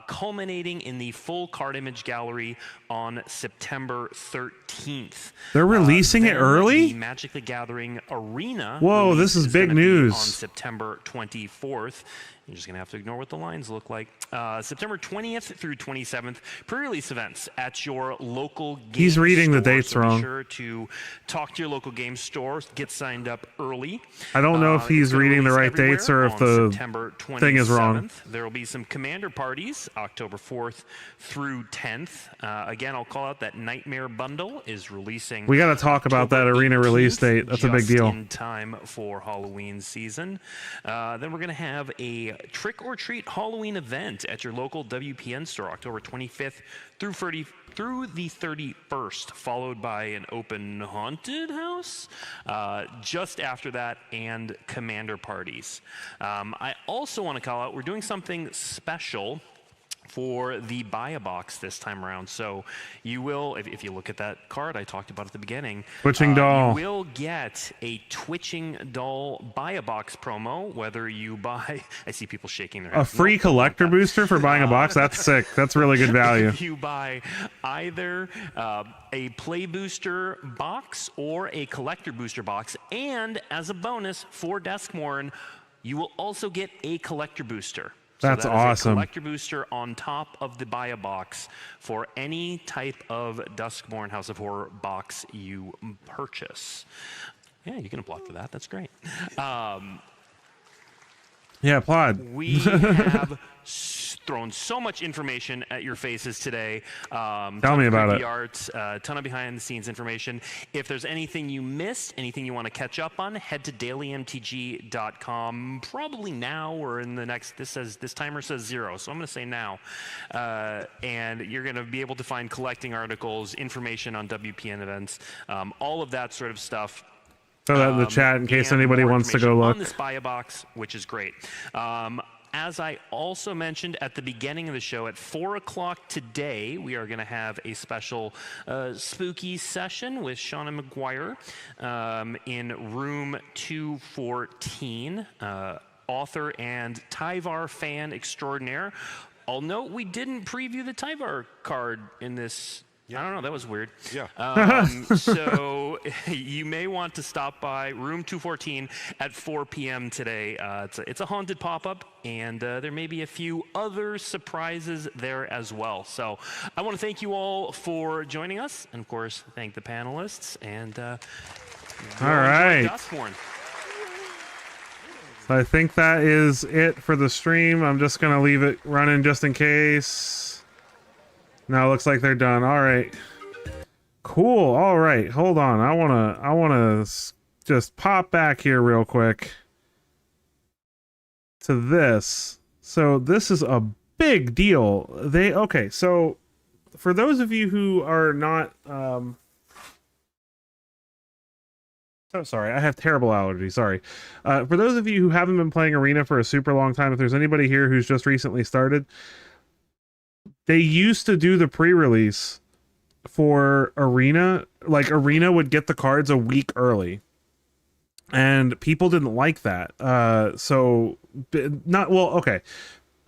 culminating in the full card image gallery on September 13th. They're releasing it Then early? The Magic the Gathering Arena. Whoa, this is big gonna be news. On September 24th. You're just going to have to ignore what the lines look like. September 20th through 27th, pre-release events at your local game He's reading the store, dates so wrong. Be sure to talk to your local game store, get signed up early. I don't know if he's It's gonna reading the release right dates or if everywhere the on September thing is wrong. 27th. There will be some commander parties, October 4th through 10th. Again, I'll call out that Nightmare Bundle is releasing. We got to talk about that October arena release 18th, date. That's a big just deal. in time for Halloween season. Then we're going to have a trick or treat Halloween event at your local WPN store, October 25th through the 31st, followed by an open haunted house just after that, and commander parties. I also want to call out, we're doing something special for the buy-a-box this time around. So you will, if you look at that card I talked about at the beginning, Twitching doll. you will get a Twitching Doll buy-a-box promo, whether you buy, I see people shaking their A heads. free Nope, collector booster for buying a box? That's sick. That's really good value. if you buy either a play booster box or a collector booster box, and as a bonus for Duskmorn, you will also get a collector booster. So That's that is awesome. a collector booster on top of the buy-a-box for any type of Duskmorn House of Horror box you purchase. Yeah, you can applaud for that. That's great. Yeah, applaud. We have thrown so much information at your faces today. Tell me about it. Art, ton of behind-the-scenes information. If there's anything you missed, anything you want to catch up on, head to dailymtg.com. Probably now or in the next. This timer says 0, so I'm going to say now. And you're going to be able to find collecting articles, information on WPN events, all of that sort of stuff. Throw that in the chat in case and anybody more wants to go information look. on this buy-a-box, which is great. As I also mentioned at the beginning of the show, at 4 o'clock today, we are going to have a special spooky session with Shauna McGuire in room 214, author and Tyvar fan extraordinaire. I'll note we didn't preview the Tyvar card in this. I don't know, that was weird. Yeah. So you may want to stop by room 214 at 4 p.m. today. It's a haunted pop-up, and there may be a few other surprises there as well. So I want to thank you all for joining us, and of course, thank the panelists. And All right. Dusmorn. So I think that is it for the stream. I'm just going to leave it running just in case. Now it looks like they're done. All right. Cool. All right. Hold on. I want to just pop back here real quick to this. So this is a big deal. Okay. So for those of you who are not, oh, sorry. I have terrible allergies. Sorry. For those of you who haven't been playing Arena for a super long time, if there's anybody here who's just recently started, they used to do the pre-release for Arena. Like, Arena would get the cards a week early. And people didn't like that. Okay.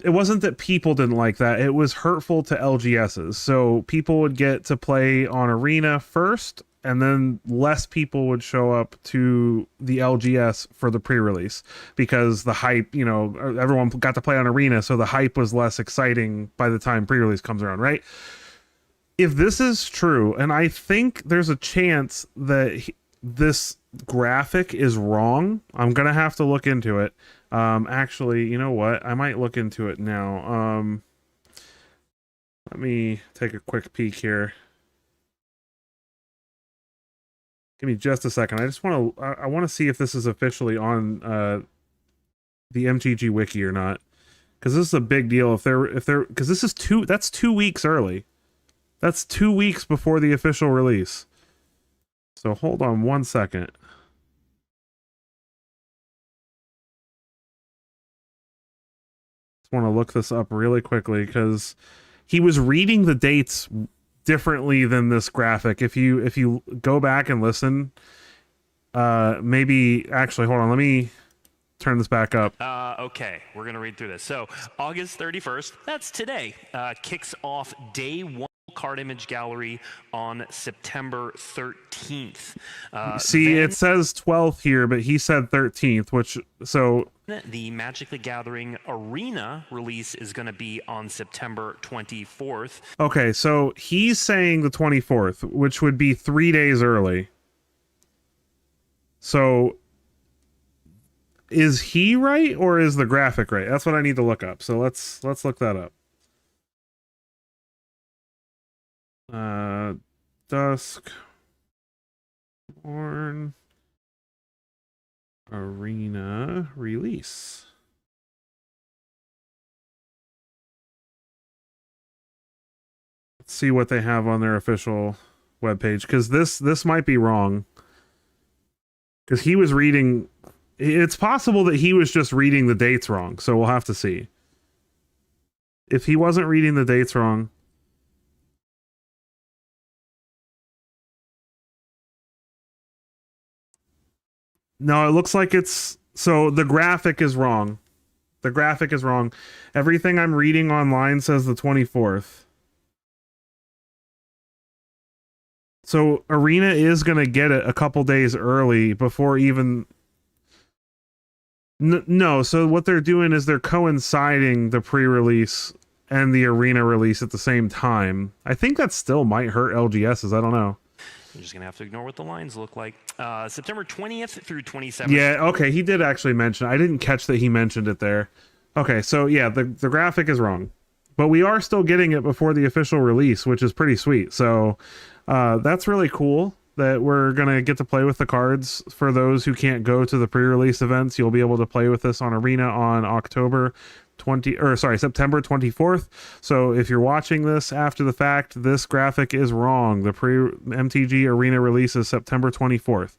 It wasn't that people didn't like that. It was hurtful to LGSs. So people would get to play on Arena first, and then less people would show up to the LGS for the pre-release because the hype, everyone got to play on Arena, so the hype was less exciting by the time pre-release comes around, right? If this is true, and I think there's a chance that this graphic is wrong, I'm gonna have to look into it. Actually, you know what? I might look into it now. Let me take a quick peek here. Give me just a second. I just want to. I want to see if this is officially on the MTG wiki or not, because this is a big deal. If they're because this is that's 2 weeks early. That's 2 weeks before the official release. So hold on one second. Just want to look this up really quickly because he was reading the dates differently than this graphic. If you go back and listen, maybe actually hold on, let me turn this back up. Okay, we're gonna read through this. So August 31st, that's today, kicks off day 1 card image gallery on September 13th. See, it says 12th here, but he said 13th, which so the Magic the Gathering Arena release is going to be on September 24th. Okay, so he's saying the 24th, which would be 3 days early. So is he right or is the graphic right? That's what I need to look up. So let's look that up. Duskmorn Arena release. Let's see what they have on their official webpage, because this might be wrong. Because he was reading, it's possible that he was just reading the dates wrong, so we'll have to see. If he wasn't reading the dates wrong, no, it looks like it's... So the graphic is wrong. The graphic is wrong. Everything I'm reading online says the 24th. So Arena is going to get it a couple days early before even... No, so what they're doing is they're coinciding the pre-release and the Arena release at the same time. I think that still might hurt LGSs. I don't know. You're just going to have to ignore what the lines look like. September 20th through 27th. Yeah, okay, he did actually mention. I didn't catch that he mentioned it there. Okay, so yeah, the graphic is wrong. But we are still getting it before the official release, which is pretty sweet. So that's really cool that we're going to get to play with the cards. For those who can't go to the pre-release events, you'll be able to play with this on Arena on September 24th. So if you're watching this after the fact, this graphic is wrong. The MTG Arena release is September 24th.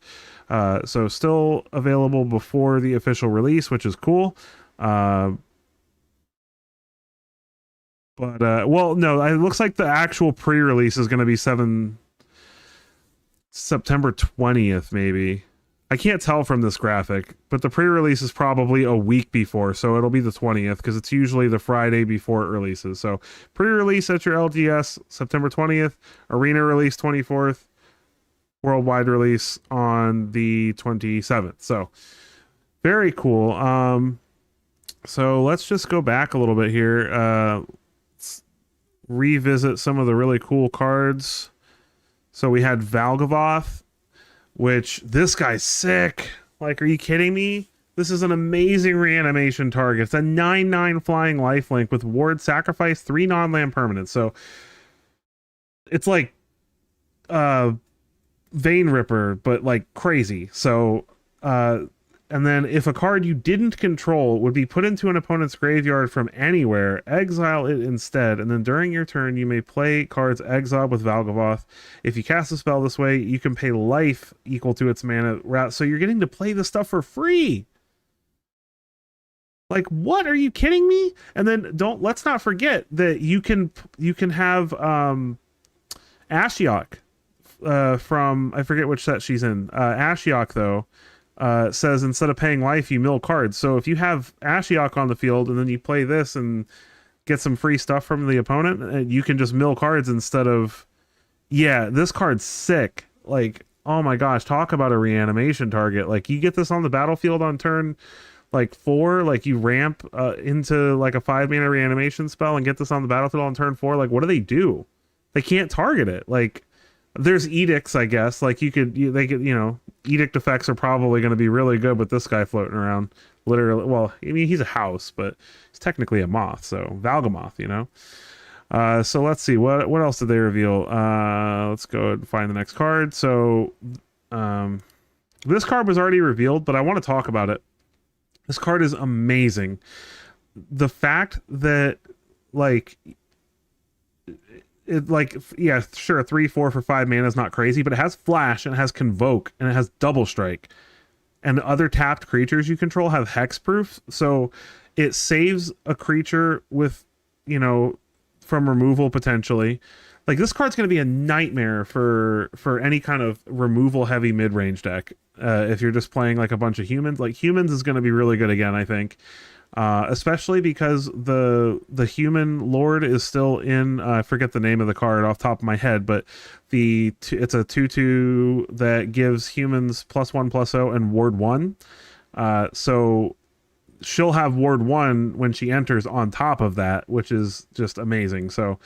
So still available before the official release, which is cool. Well, no, it looks like the actual pre-release is going to be September 20th, maybe. I can't tell from this graphic, but the pre-release is probably a week before, so it'll be the 20th, because it's usually the Friday before it releases. So pre-release at your LGS, September 20th, Arena release 24th, worldwide release on the 27th. So very cool. So let's just go back a little bit here. Let's revisit some of the really cool cards. So we had Valgavoth, which this guy's sick. Like, are you kidding me? This is an amazing reanimation target. It's a 9/9 flying lifelink with ward, sacrifice, 3 non-land permanents. So it's like Vein Ripper, but like crazy. So and then if a card you didn't control would be put into an opponent's graveyard from anywhere, exile it instead, and then during your turn you may play cards exiled with Valgavoth. If you cast a spell this way, you can pay life equal to its mana. So you're getting to play the stuff for free. Like, what? Are you kidding me? And then let's not forget that you can have Ashiok from, I forget which set she's in. Ashiok though says instead of paying life, you mill cards. So if you have Ashiok on the field and then you play this and get some free stuff from the opponent, you can just mill cards instead of... Yeah, this card's sick. Like, oh my gosh, talk about a reanimation target. Like, you get this on the battlefield on turn like 4, like you ramp into like a 5-mana reanimation spell and get this on the battlefield on turn 4. Like, what do they do? They can't target it. Like, there's edicts, I guess. Like, they could, edict effects are probably going to be really good with this guy floating around. Literally, well, I mean, he's a house, but he's technically a moth, so Valgamoth, So let's see, what else did they reveal? Let's go and find the next card. So this card was already revealed, but I want to talk about it. This card is amazing. The fact that, like, it, like, yeah, sure, 3/4 for 5 mana is not crazy, but it has flash and it has convoke and it has double strike, and other tapped creatures you control have hexproof, so it saves a creature with, you know, from removal potentially. Like, this card's going to be a nightmare for any kind of removal heavy mid-range deck. If you're just playing like a bunch of humans, like humans is going to be really good again, I think. Especially because the human lord is still in, I forget the name of the card off the top of my head, but it's a 2/2 that gives humans +1/+0 and ward 1. So she'll have ward 1 when she enters on top of that, which is just amazing. So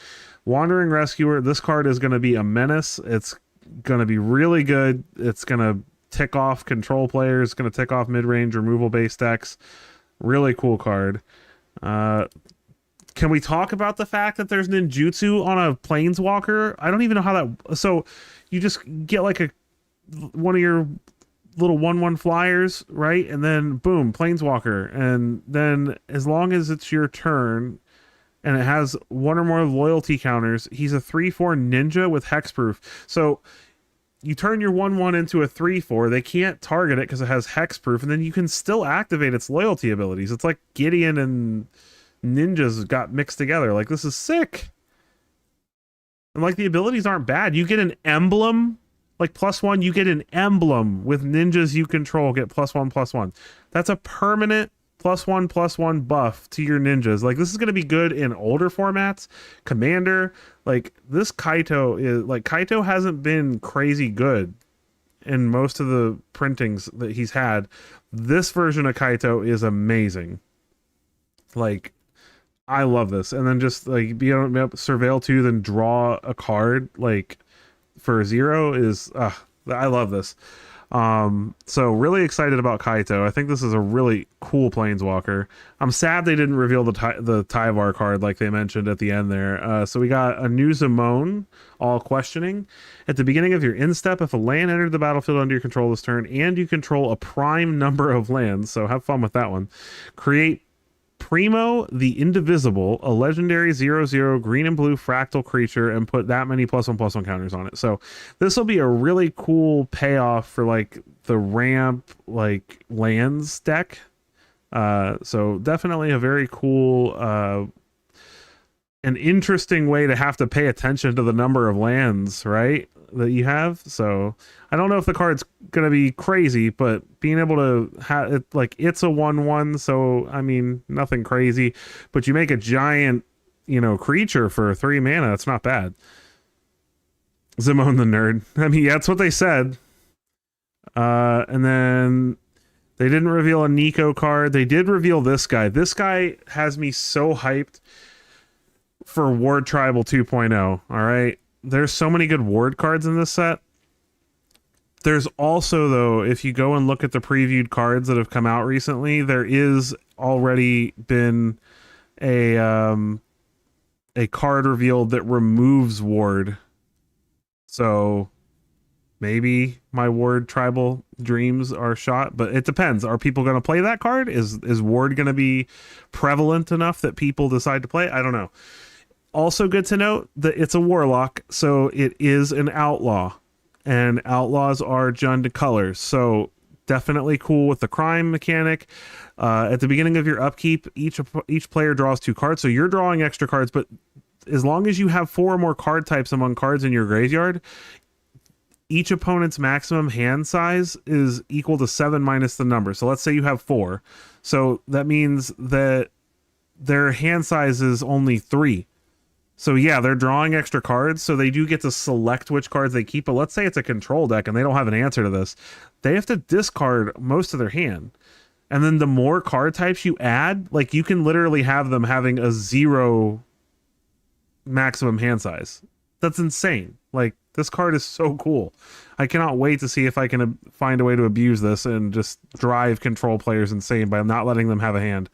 Wandering Rescuer, this card is going to be a menace. It's going to be really good. It's going to tick off control players. It's going to tick off mid-range removal based decks. Really cool card. Can we talk about the fact that there's ninjutsu on a planeswalker? I don't even know how that... So you just get like one of your little 1/1 flyers, right? And then boom, planeswalker. And then as long as it's your turn and it has one or more loyalty counters, he's a 3/4 ninja with hexproof. So you turn your 1/1 into a 3/4. They can't target it because it has hexproof, and then you can still activate its loyalty abilities. It's like Gideon and ninjas got mixed together. Like, this is sick. And like, the abilities aren't bad. You get an emblem, like +1. You get an emblem with ninjas you control get +1/+1. That's a permanent +1/+1 buff to your ninjas. Like, this is going to be good in older formats. Commander, like, this Kaito is like, Kaito hasn't been crazy good in most of the printings that he's had. This version of Kaito is amazing. Like, I love this. And then just like be able to surveil 2, then draw a card like for 0 is I love this. So really excited about Kaito. I think this is a really cool planeswalker. I'm sad they didn't reveal the Tyvar card like they mentioned at the end there. So we got a new Zimone, all questioning. At the beginning of your instep, if a land entered the battlefield under your control this turn and you control a prime number of lands, so have fun with that one, create Primo the Indivisible, a legendary 0/0 green and blue fractal creature, and put that many +1/+1 counters on it. So this will be a really cool payoff for like the ramp, like lands deck. So definitely a very cool, an interesting way to have to pay attention to the number of lands, right, that you have. So I don't know if the card's gonna be crazy, but being able to have it, like, it's a 1/1, so I mean, nothing crazy, but you make a giant, you know, creature for 3 mana. It's not bad. Zimone the nerd. I mean, yeah, that's what they said. And then they didn't reveal a Nico card. They did reveal this guy. This guy has me so hyped for Ward Tribal 2.0. All right, there's so many good Ward cards in this set. There's also, though, if you go and look at the previewed cards that have come out recently, there is already been a card revealed that removes Ward. So maybe my Ward Tribal dreams are shot, but it depends. Are people going to play that card? Is Ward going to be prevalent enough that people decide to play? I don't know. Also good to note that it's a Warlock, so it is an outlaw. And outlaws are Jund colors, so definitely cool with the crime mechanic. At the beginning of your upkeep, each player draws 2 cards, so you're drawing extra cards, but as long as you have 4 or more card types among cards in your graveyard, each opponent's maximum hand size is equal to 7 minus the number. So let's say you have 4. So that means that their hand size is only 3. So yeah, they're drawing extra cards, so they do get to select which cards they keep. But let's say it's a control deck and they don't have an answer to this. They have to discard most of their hand. And then the more card types you add, like, you can literally have them having a 0 maximum hand size. That's insane. Like, this card is so cool. I cannot wait to see if I can find a way to abuse this and just drive control players insane by not letting them have a hand.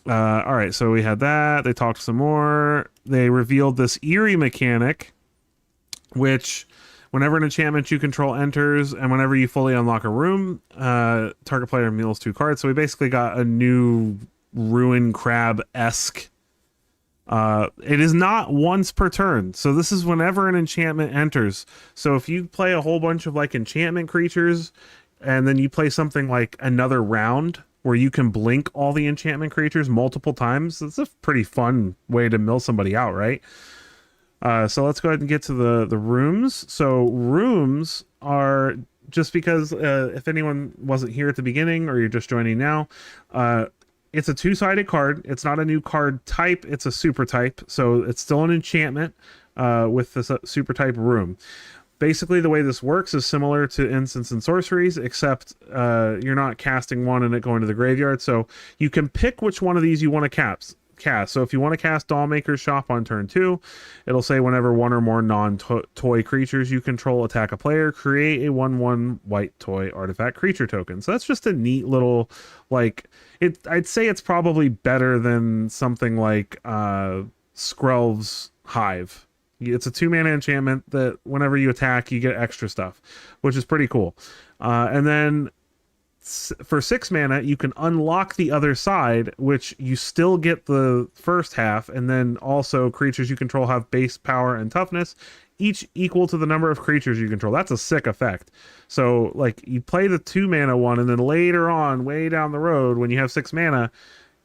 All right, so we had that. They talked some more. They revealed this eerie mechanic, which whenever an enchantment you control enters and whenever you fully unlock a room, target player mills 2 cards. So we basically got a new Ruin Crab-esque. It is not once per turn. So this is whenever an enchantment enters. So if you play a whole bunch of like enchantment creatures and then you play something like another round where you can blink all the enchantment creatures multiple times, it's a pretty fun way to mill somebody out, right? So let's go ahead and get to the rooms. So rooms are, just because if anyone wasn't here at the beginning or you're just joining now, it's a 2-sided card. It's not a new card type. It's a super type. So it's still an enchantment with this super type room. Basically, the way this works is similar to instants and sorceries, except you're not casting one and it going to the graveyard. So you can pick which one of these you want to cast. So if you want to cast Dollmaker's Shop on turn 2, it'll say whenever one or more non-toy creatures you control attack a player, create a 1/1 white toy artifact creature token. So that's just a neat little, like, I'd say it's probably better than something like Skrelv's Hive. It's a 2-mana enchantment that whenever you attack, you get extra stuff, which is pretty cool. And then for 6 mana, you can unlock the other side, which you still get the first half, and then also creatures you control have base power and toughness, each equal to the number of creatures you control. That's a sick effect. So, like, you play the 2 mana one, and then later on, way down the road, when you have 6 mana,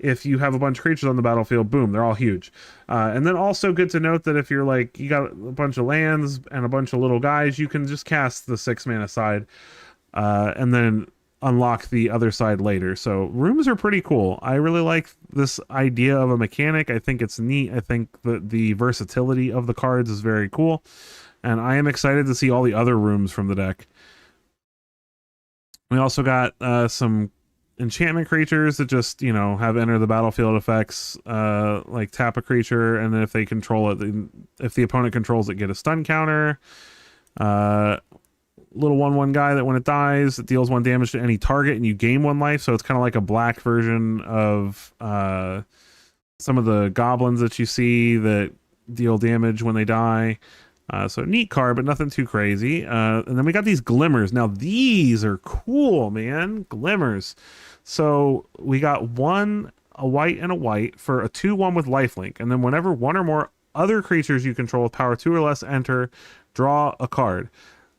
if you have a bunch of creatures on the battlefield, boom, they're all huge. And then also good to note that if you're like, you got a bunch of lands and a bunch of little guys, you can just cast the 6 mana side and then unlock the other side later. So rooms are pretty cool. I really like this idea of a mechanic. I think it's neat. I think the versatility of the cards is very cool. And I am excited to see all the other rooms from the deck. We also got some enchantment creatures that just, you know, have enter the battlefield effects, like tap a creature, and then if they control it, if the opponent controls it, get a stun counter. Little 1/1 guy that when it dies, it deals 1 damage to any target and you gain 1 life. So it's kind of like a black version of some of the goblins that you see that deal damage when they die. So neat card, but nothing too crazy. And then we got these glimmers. Now these are cool, man. Glimmers. So we got a white and a white for a 2/1 with lifelink. And then whenever one or more other creatures you control with power 2 or less enter, draw a card.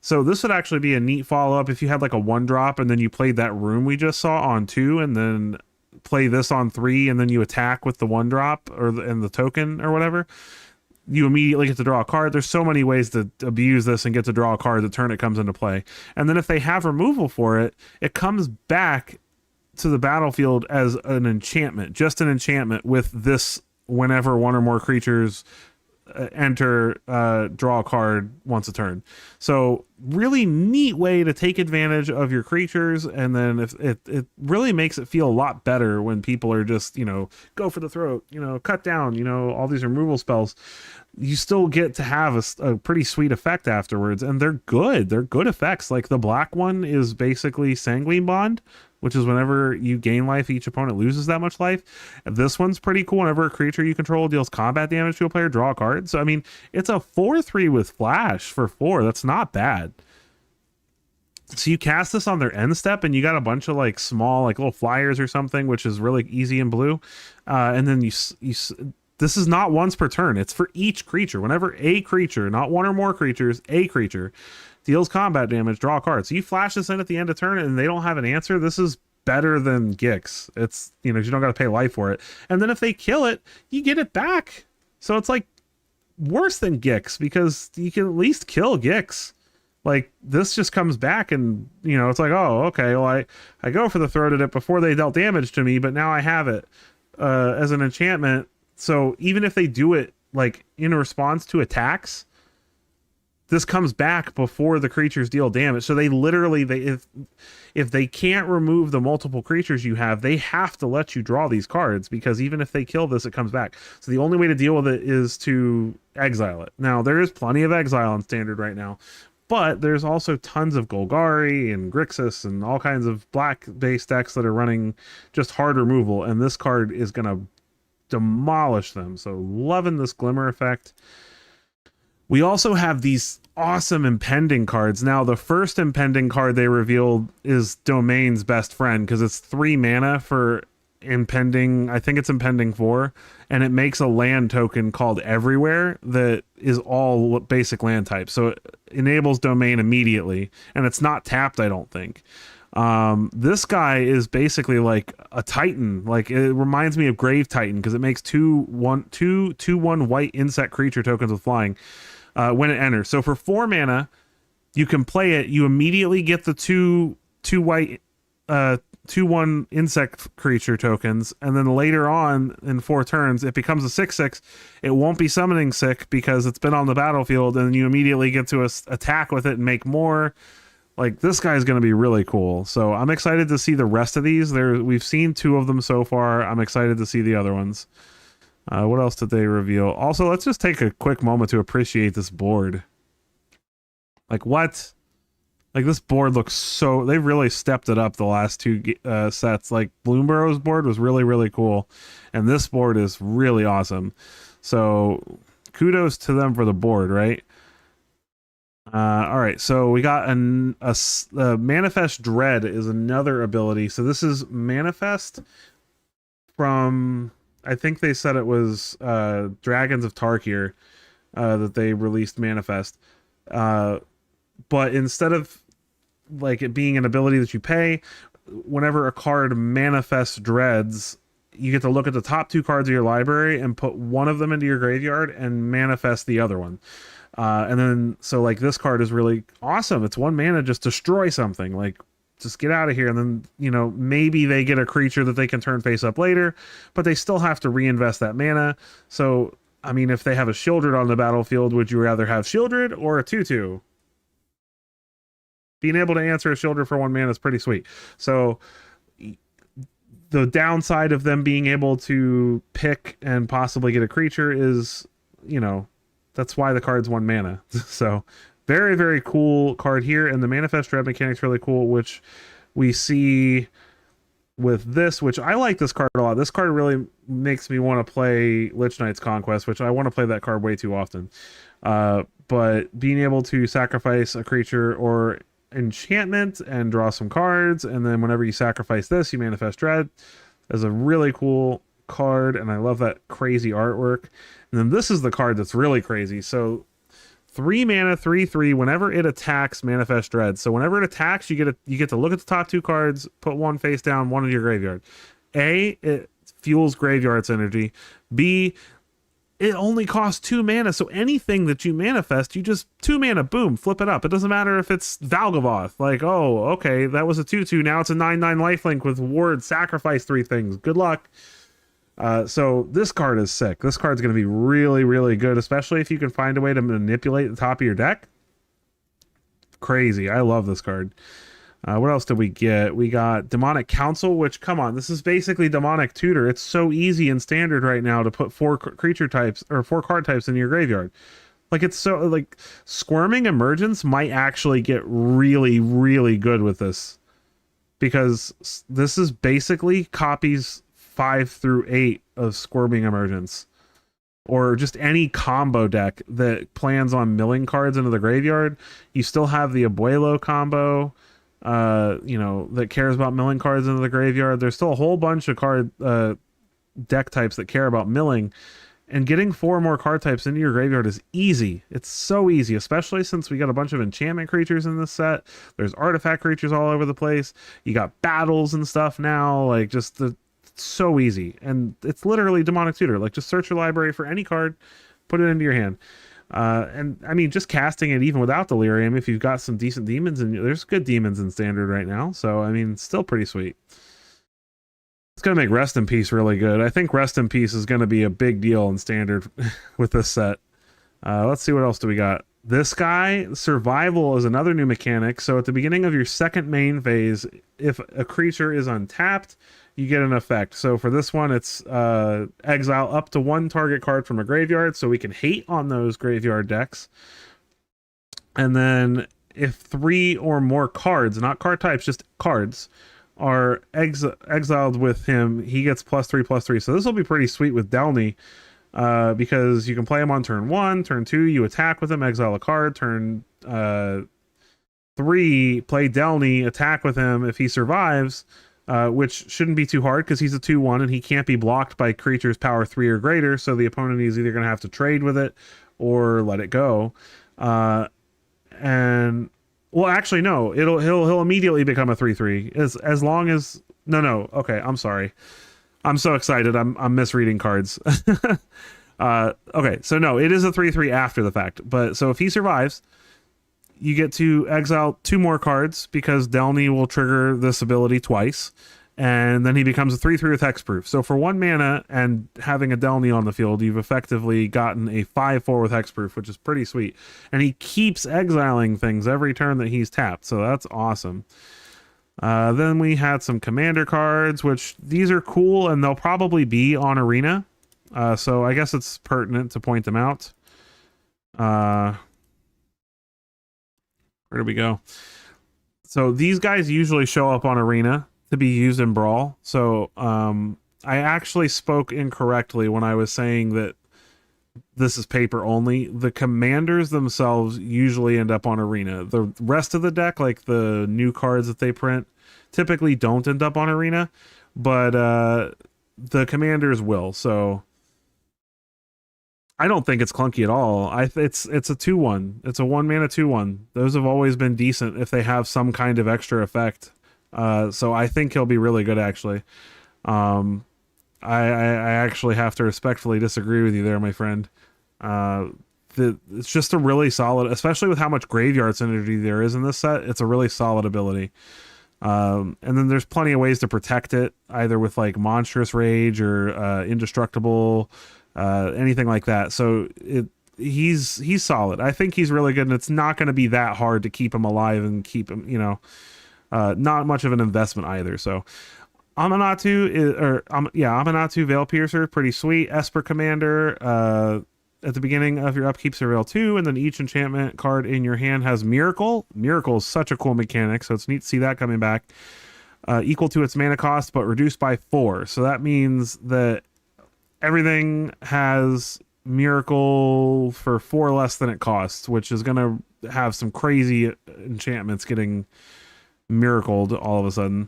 So this would actually be a neat follow-up if you had like a 1-drop and then you played that room we just saw on 2 and then play this on 3 and then you attack with the 1-drop and the token or whatever. You immediately get to draw a card. There's so many ways to abuse this and get to draw a card the turn it comes into play. And then if they have removal for it, it comes back to the battlefield as an enchantment, just an enchantment with this whenever one or more creatures enter, draw a card once a turn. So really neat way to take advantage of your creatures. And then if it really makes it feel a lot better when people are just, you know, go for the throat, you know, cut down, you know, all these removal spells. You still get to have a pretty sweet effect afterwards, and they're good effects. Like the black one is basically Sanguine Bond, which is whenever you gain life, each opponent loses that much life. This one's pretty cool. Whenever a creature you control deals combat damage to a player, draw a card. So I mean, it's a 4/3 with flash for 4. That's not bad. So you cast this on their end step, and you got a bunch of like small, like little flyers or something, which is really easy in blue. And then this is not once per turn. It's for each creature. Whenever a creature, not one or more creatures, a creature deals combat damage, draw a card. So you flash this in at the end of turn and they don't have an answer. This is better than Gix. It's, you know, you don't got to pay life for it. And then if they kill it, you get it back. So it's like worse than Gix because you can at least kill Gix. Like this just comes back and, you know, it's like, oh, okay, well, I go for the throat at it before they dealt damage to me, but now I have it as an enchantment. So even if they do it like in response to attacks, this comes back before the creatures deal damage. So they literally, if they can't remove the multiple creatures you have, they have to let you draw these cards because even if they kill this, it comes back. So the only way to deal with it is to exile it. Now there is plenty of exile in standard right now. but there's also tons of Golgari and Grixis and all kinds of black-based decks that are running just hard removal, and this card is going to demolish them. So loving this Glimmer effect. We also have these awesome Impending cards. Now, the first Impending card they revealed is Domain's best friend, because it's 3 mana for Impending. I think it's Impending 4, and it makes a land token called Everywhere that is all basic land types. So it enables Domain immediately, and it's not tapped, I don't think. This guy is basically like a Titan. Like, it reminds me of Grave Titan, because it makes 2/1 white insect creature tokens with flying when it enters. So for 4 mana, you can play it. You immediately get the two white 2/1 insect creature tokens, and then later on in 4 turns it becomes a 6/6. It won't be summoning sick because it's been on the battlefield, and you immediately get to attack with it and make more. Like, this guy's going to be really cool. So I'm excited to see the rest of these. We've seen 2 of them so far. I'm excited to see the other ones. What else did they reveal? Also, let's just take a quick moment to appreciate this board. Like, what? Like, this board looks so... They've really stepped it up the last 2 sets. Like, Bloomburrow's board was really, really cool. And this board is really awesome. So, kudos to them for the board, right? All right, so we got a Manifest Dread is another ability. So this is Manifest from... I think they said it was Dragons of Tarkir that they released Manifest. But instead of like it being an ability that you pay, whenever a card manifests dreads, you get to look at the top 2 cards of your library and put one of them into your graveyard and manifest the other one. And then, so like this card is really awesome. It's 1 mana, just destroy something. Like, just get out of here. And then, you know, maybe they get a creature that they can turn face up later, but they still have to reinvest that mana. So, I mean, if they have a Shieldred on the battlefield, would you rather have Shieldred or a 2/2? Being able to answer a Shieldred for 1 mana is pretty sweet. So the downside of them being able to pick and possibly get a creature is, you know, that's why the card's 1 mana. So very, very cool card here. And the Manifest Dread mechanic's really cool, which we see with this, which I like this card a lot. This card really makes me want to play Lich Knight's Conquest, which I want to play that card way too often. But being able to sacrifice a creature or enchantment and draw some cards, and then whenever you sacrifice this, you Manifest Dread, is a really cool card, and I love that crazy artwork. And then this is the card that's really crazy. So 3 mana, 3/3. Whenever it attacks, Manifest Dread. So whenever it attacks, you get to look at the top 2 cards, put 1 face down, 1 in your graveyard. A, it fuels graveyard's energy. B, it only costs 2 mana. So anything that you manifest, you just 2 mana, boom, flip it up. It doesn't matter if it's Valgavoth. Like, oh, okay, that was a 2/2. Now it's a 9/9 lifelink with ward. Sacrifice 3 things. Good luck. So this card is sick. This card's going to be really, really good, especially if you can find a way to manipulate the top of your deck. Crazy. I love this card. What else did we get? We got Demonic Council, which, come on, this is basically Demonic Tutor. It's so easy in Standard right now to put 4 creature types or 4 card types in your graveyard. Like, it's so, like, Squirming Emergence might actually get really, really good with this, because this is basically copies 5 through 8 of Squirming Emergence, or just any combo deck that plans on milling cards into the graveyard. You still have the Abuelo combo, you know, that cares about milling cards into the graveyard. There's still a whole bunch of card deck types that care about milling, and getting 4 more card types into your graveyard is easy. It's so easy, especially since we got a bunch of enchantment creatures in this set. There's artifact creatures all over the place. You got battles and stuff now. Like, just so easy. And it's literally Demonic Tutor. Like, just search your library for any card, put it into your hand. And I mean, just casting it even without Delirium, if you've got some decent demons, and there's good demons in Standard right now. So, I mean, still pretty sweet. It's going to make Rest in Peace really good. I think Rest in Peace is going to be a big deal in Standard with this set. Let's see, what else do we got? This guy, Survival, is another new mechanic. So at the beginning of your second main phase, if a creature is untapped, you get an effect. So for this one, it's exile up to 1 target card from a graveyard, so we can hate on those graveyard decks. And then if 3 or more cards, not card types, just cards, are exiled with him, he gets +3/+3. So this will be pretty sweet with Delny, because you can play him on turn 1, turn 2, you attack with him, exile a card, turn 3, play Delny, attack with him. If he survives, which shouldn't be too hard because he's a 2/1 and he can't be blocked by creatures power 3 or greater, so the opponent is either going to have to trade with it or let it go. And well, actually no, he'll immediately become a 3/3 as long as okay, I'm sorry. I'm so excited. I'm misreading cards. Okay, so no, it is a 3/3 after the fact. But so if he survives, you get to exile 2 more cards because Delny will trigger this ability twice, and then he becomes a 3/3 with hexproof. So for 1 mana and having a Delny on the field, you've effectively gotten a 5/4 with hexproof, which is pretty sweet. And he keeps exiling things every turn that he's tapped, so that's awesome. Then we had some commander cards, which these are cool, and they'll probably be on Arena. So I guess it's pertinent to point them out. Where do we go? So these guys usually show up on Arena to be used in Brawl. So I actually spoke incorrectly when I was saying that this is paper only. The commanders themselves usually end up on Arena. The rest of the deck, like the new cards that they print, typically don't end up on Arena, but the commanders will. So I don't think it's clunky at all. It's a 2/1. It's a 1 mana 2/1. Those have always been decent if they have some kind of extra effect. So I think he'll be really good, actually. I actually have to respectfully disagree with you there, my friend. It's just a really solid, especially with how much graveyard synergy there is in this set. It's a really solid ability. And then there's plenty of ways to protect it, either with like Monstrous Rage or Indestructible, anything like that. So he's solid. I think he's really good, and it's not going to be that hard to keep him alive and keep him, not much of an investment either. So Amanatu Amanatu Veil Piercer, pretty sweet. Esper Commander, at the beginning of your upkeep, surveil 2, and then each enchantment card in your hand has Miracle. Miracle is such a cool mechanic, so it's neat to see that coming back. Equal to its mana cost, but reduced by 4. So that means that everything has Miracle for 4 less than it costs, which is going to have some crazy enchantments getting miracled all of a sudden.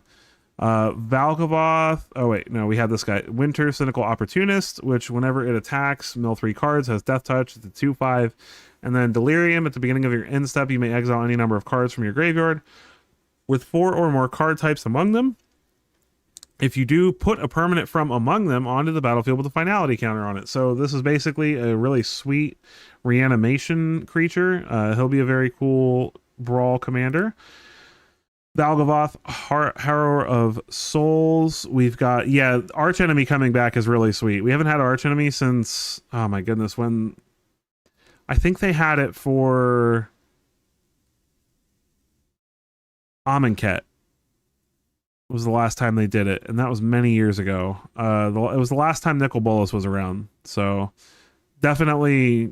Valgavoth. Oh wait, no, we have this guy, Winter Cynical Opportunist, which whenever it attacks, mill 3 cards, has Death Touch. It's a 2/5, and then Delirium. At the beginning of your end step, you may exile any number of cards from your graveyard with 4 or more card types among them. If you do, put a permanent from among them onto the battlefield with a finality counter on it. So this is basically a really sweet reanimation creature. He'll be a very cool Brawl commander. Valgavoth, Harrower of Souls. We've got, Archenemy coming back is really sweet. We haven't had Archenemy since, oh my goodness, when I think they had it for Amonkhet. Was the last time they did it, and that was many years ago. It was the last time Nicol Bolas was around, so definitely.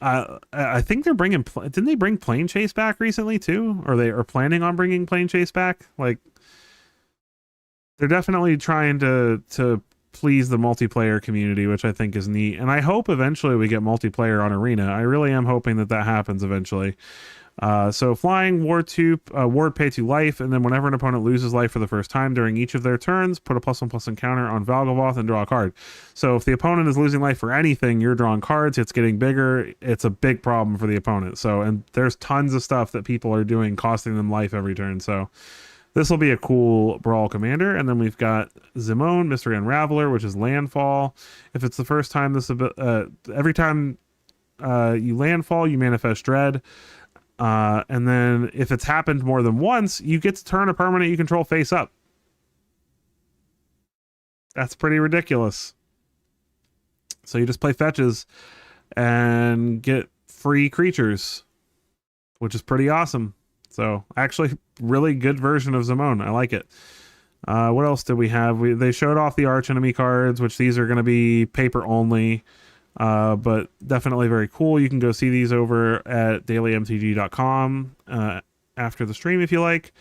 I think they're bringing. Didn't they bring Plane Chase back recently too? Or they are planning on bringing Plane Chase back? Like, they're definitely trying to please the multiplayer community, which I think is neat. And I hope eventually we get multiplayer on Arena. I really am hoping that happens eventually. So flying, ward pay 2 life, and then whenever an opponent loses life for the first time during each of their turns, put a +1/+1 counter on Valgavoth and draw a card. So if the opponent is losing life for anything, you're drawing cards, it's getting bigger, it's a big problem for the opponent. So, and there's tons of stuff that people are doing costing them life every turn. So this will be a cool Brawl commander. And then we've got Zimone, Mystery Unraveler, which is landfall. If it's the first time every time you landfall, you manifest dread. And then if it's happened more than once, you get to turn a permanent you control face up. That's pretty ridiculous. So you just play fetches and get free creatures, which is pretty awesome. So actually, really good version of Zimone. I like it. What else did we have? They showed off the Archenemy cards, which these are going to be paper only. But definitely very cool. You can go see these over at dailymtg.com. after the stream if you like.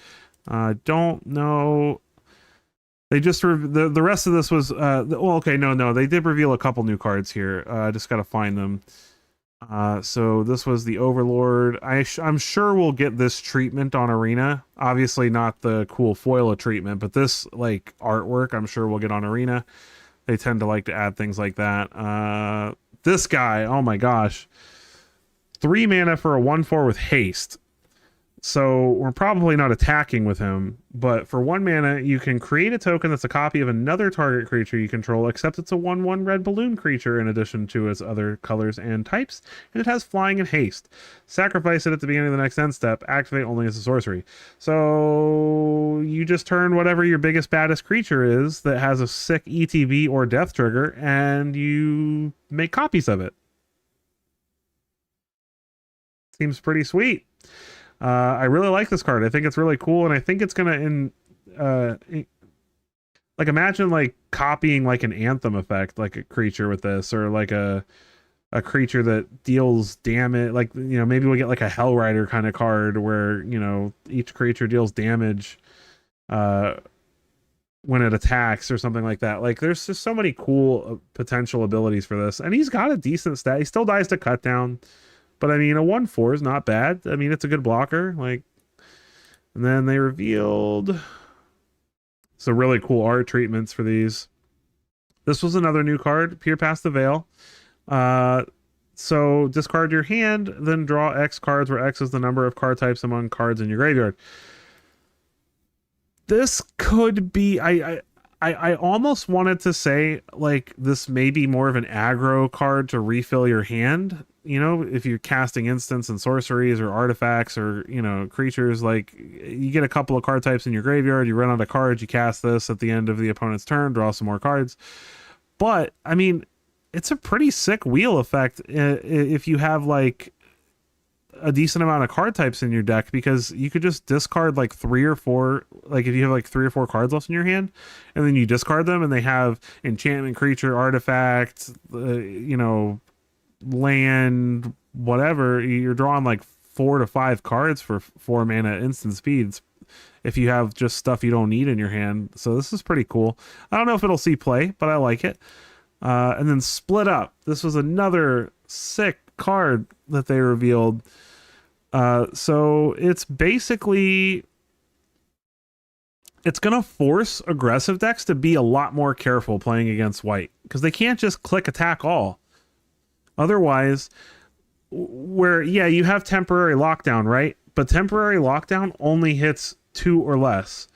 Don't know. They just the rest of this was well, okay, no, they did reveal a couple new cards here. I just gotta find them. So this was the Overlord. I'm sure we'll get this treatment on Arena. Obviously not the cool foil treatment, but this like artwork I'm sure we'll get on Arena. They tend to like to add things like that. This guy, oh my gosh. 3 mana for a 1/4 with haste. So we're probably not attacking with him, but for 1 mana, you can create a token that's a copy of another target creature you control, except it's a 1/1 red balloon creature in addition to its other colors and types, and it has flying and haste. Sacrifice it at the beginning of the next end step, activate only as a sorcery. So you just turn whatever your biggest, baddest creature is that has a sick ETB or death trigger, and you make copies of it. Seems pretty sweet. I really like this card. I think it's really cool, and I think it's gonna like imagine like copying like an Anthem effect, like a creature with this, or like a creature that deals damage. Like, you know, maybe we'll get like a Hell Rider kind of card where, you know, each creature deals damage when it attacks or something like that. Like, there's just so many cool potential abilities for this, and he's got a decent stat. He still dies to cut down. But I mean, a 1/4 is not bad. I mean, it's a good blocker. Like, and then they revealed some really cool art treatments for these. This was another new card, Peer Past the Veil. So discard your hand, then draw X cards, where X is the number of card types among cards in your graveyard. This could be, I almost wanted to say, like, this may be more of an aggro card to refill your hand. You know, if you're casting instants and sorceries or artifacts or, you know, creatures, like, you get a couple of card types in your graveyard, you run out of cards, you cast this at the end of the opponent's turn, draw some more cards. But, I mean, it's a pretty sick wheel effect if you have, like, a decent amount of card types in your deck, because you could just discard like 3 or 4, like if you have like 3 or 4 cards left in your hand, and then you discard them and they have enchantment, creature, artifact, you know, land, whatever, you're drawing like 4 to 5 cards for 4 mana instant speeds if you have just stuff you don't need in your hand. So this is pretty cool. I don't know if it'll see play, but I like it. And then Split Up. This was another sick card that they revealed. So it's basically, it's going to force aggressive decks to be a lot more careful playing against white, because they can't just click attack all. Otherwise, where, yeah, you have temporary lockdown, right? But temporary lockdown only hits 2 or less.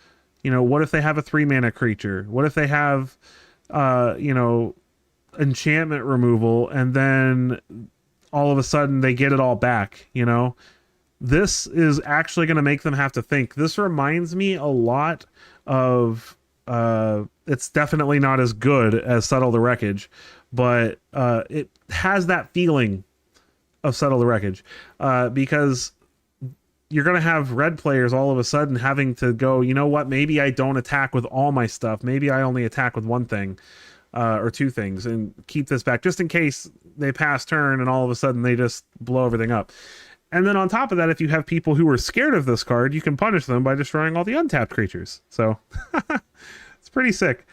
You know, what if they have a 3 mana creature? What if they have, you know, enchantment removal, and then all of a sudden they get it all back, you know? This is actually going to make them have to think. This reminds me a lot of, it's definitely not as good as Settle the Wreckage, but it has that feeling of Settle the Wreckage, because you're going to have red players all of a sudden having to go, you know what, maybe I don't attack with all my stuff. Maybe I only attack with 1 thing. Or 2 things, and keep this back just in case they pass turn and all of a sudden they just blow everything up. And then on top of that, if you have people who are scared of this card, you can punish them by destroying all the untapped creatures. So it's pretty sick.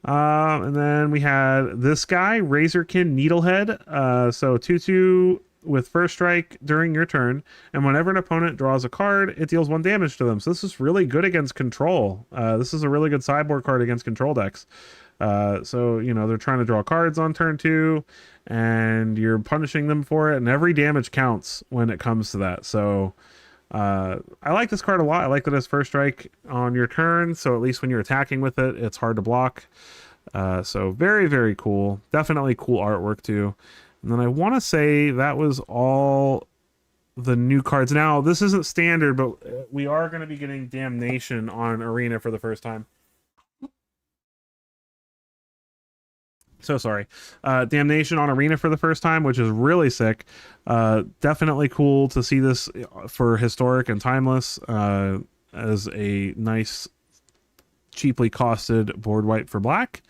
And then we had this guy, Razorkin Needlehead. So 2/2 with first strike during your turn, and whenever an opponent draws a card, it deals 1 damage to them. So this is really good against control. This is a really good sideboard card against control decks. So, you know, they're trying to draw cards on turn 2, and you're punishing them for it, and every damage counts when it comes to that. So I like this card a lot. I like that as first strike on your turn, so at least when you're attacking with it, it's hard to block. So very, very cool. Definitely cool artwork too. And then I want to say that was all the new cards. Now, this isn't standard, but we are going to be getting Damnation on Arena for the first time. So sorry. Damnation on Arena for the first time, which is really sick. Definitely cool to see this for Historic and Timeless as a nice, cheaply costed board wipe for black.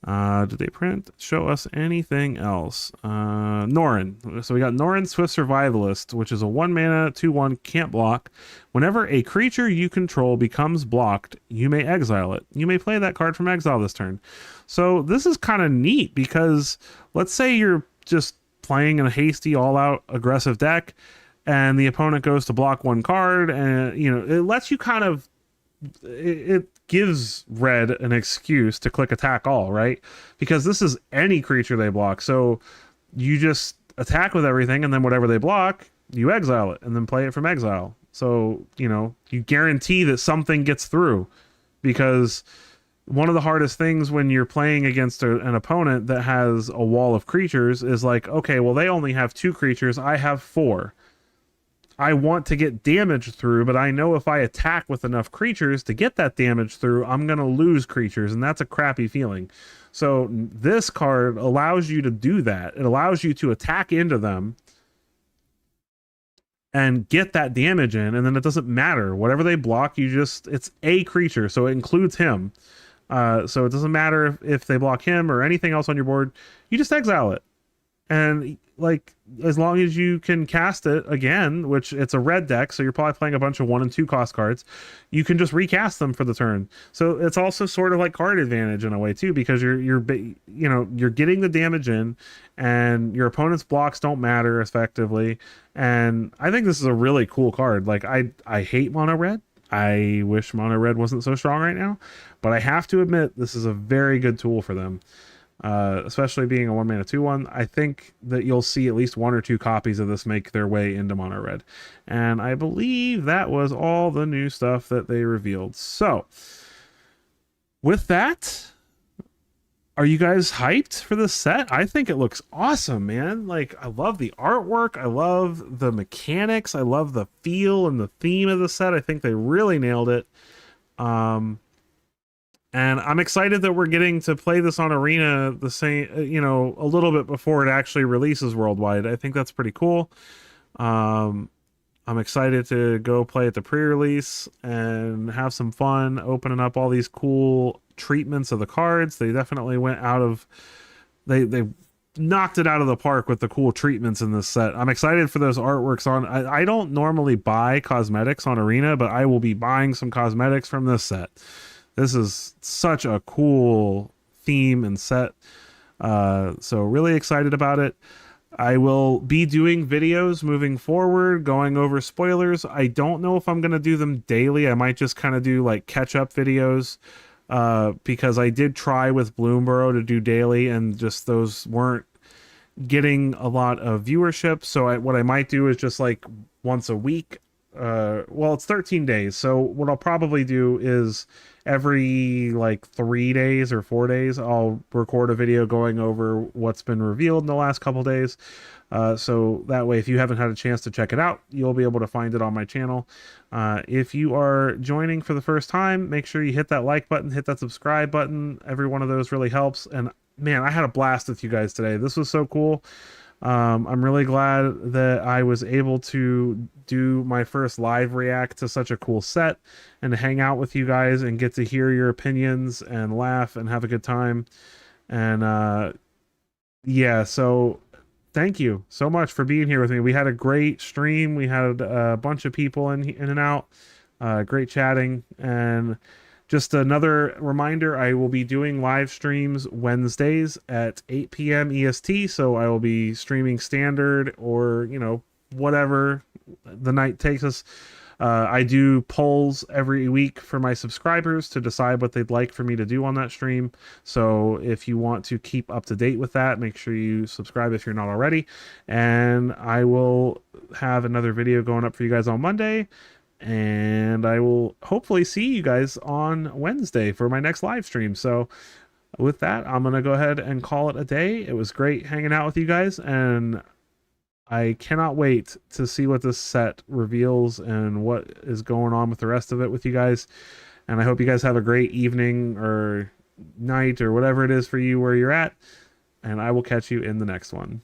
Did they show us anything else? Norin. So we got Norin Swift Survivalist, which is a 1 mana, 2/1, can't block. Whenever a creature you control becomes blocked, you may exile it. You may play that card from exile this turn. So this is kind of neat because let's say you're just playing in a hasty, all-out aggressive deck, and the opponent goes to block one card, and it lets you kind of it gives red an excuse to click attack all, right? Because this is any creature they block. So you just attack with everything, and then whatever they block, you exile it and then play it from exile. So, you guarantee that something gets through, because one of the hardest things when you're playing against an opponent that has a wall of creatures is like, okay, well, they only have 2 creatures. I have 4. I want to get damage through, but I know if I attack with enough creatures to get that damage through, I'm going to lose creatures, and that's a crappy feeling. So this card allows you to do that. It allows you to attack into them and get that damage in, and then it doesn't matter. Whatever they block, it's a creature, so it includes him. So it doesn't matter if they block him or anything else on your board. You just exile it. And as long as you can cast it again, which it's a red deck, so you're probably playing a bunch of 1 and 2 cost cards, you can just recast them for the turn. So it's also sort of like card advantage in a way too, because you're getting the damage in, and your opponent's blocks don't matter effectively. And I think this is a really cool card. I hate mono red. I wish mono red wasn't so strong right now, but I have to admit this is a very good tool for them. Especially being a 1 mana 2/1, I think that you'll see at least 1 or 2 copies of this make their way into mono red. And I believe that was all the new stuff that they revealed. So with that, are you guys hyped for this set? I think it looks awesome, man. I love the artwork. I love the mechanics. I love the feel and the theme of the set. I think they really nailed it. And I'm excited that we're getting to play this on Arena the same, a little bit before it actually releases worldwide. I think that's pretty cool. I'm excited to go play at the pre-release and have some fun opening up all these cool treatments of the cards. They definitely they knocked it out of the park with the cool treatments in this set. I'm excited for those artworks on. I don't normally buy cosmetics on Arena, but I will be buying some cosmetics from this set. This is such a cool theme and set. So really excited about it. I will be doing videos moving forward, going over spoilers. I don't know if I'm going to do them daily. I might just kind of do catch-up videos, because I did try with Bloomborough to do daily, and just those weren't getting a lot of viewership. So what I might do is just once a week. It's 13 days. So what I'll probably do is every 3 days or 4 days, I'll record a video going over what's been revealed in the last couple days. So that way, if you haven't had a chance to check it out, you'll be able to find it on my channel. If you are joining for the first time, make sure you hit that like button, hit that subscribe button. Every one of those really helps. And man, I had a blast with you guys today. This was so cool. I'm really glad that I was able to do my first live react to such a cool set, and to hang out with you guys and get to hear your opinions and laugh and have a good time. And so thank you so much for being here with me. We had a great stream. We had a bunch of people in and out, great chatting. And just another reminder, I will be doing live streams Wednesdays at 8 p.m. EST, so I will be streaming standard or, whatever the night takes us. I do polls every week for my subscribers to decide what they'd like for me to do on that stream. So if you want to keep up to date with that, make sure you subscribe if you're not already. And I will have another video going up for you guys on Monday. And I will hopefully see you guys on Wednesday for my next live stream. So with that, I'm going to go ahead and call it a day. It was great hanging out with you guys, and I cannot wait to see what this set reveals and what is going on with the rest of it with you guys. And I hope you guys have a great evening or night or whatever it is for you where you're at. And I will catch you in the next one.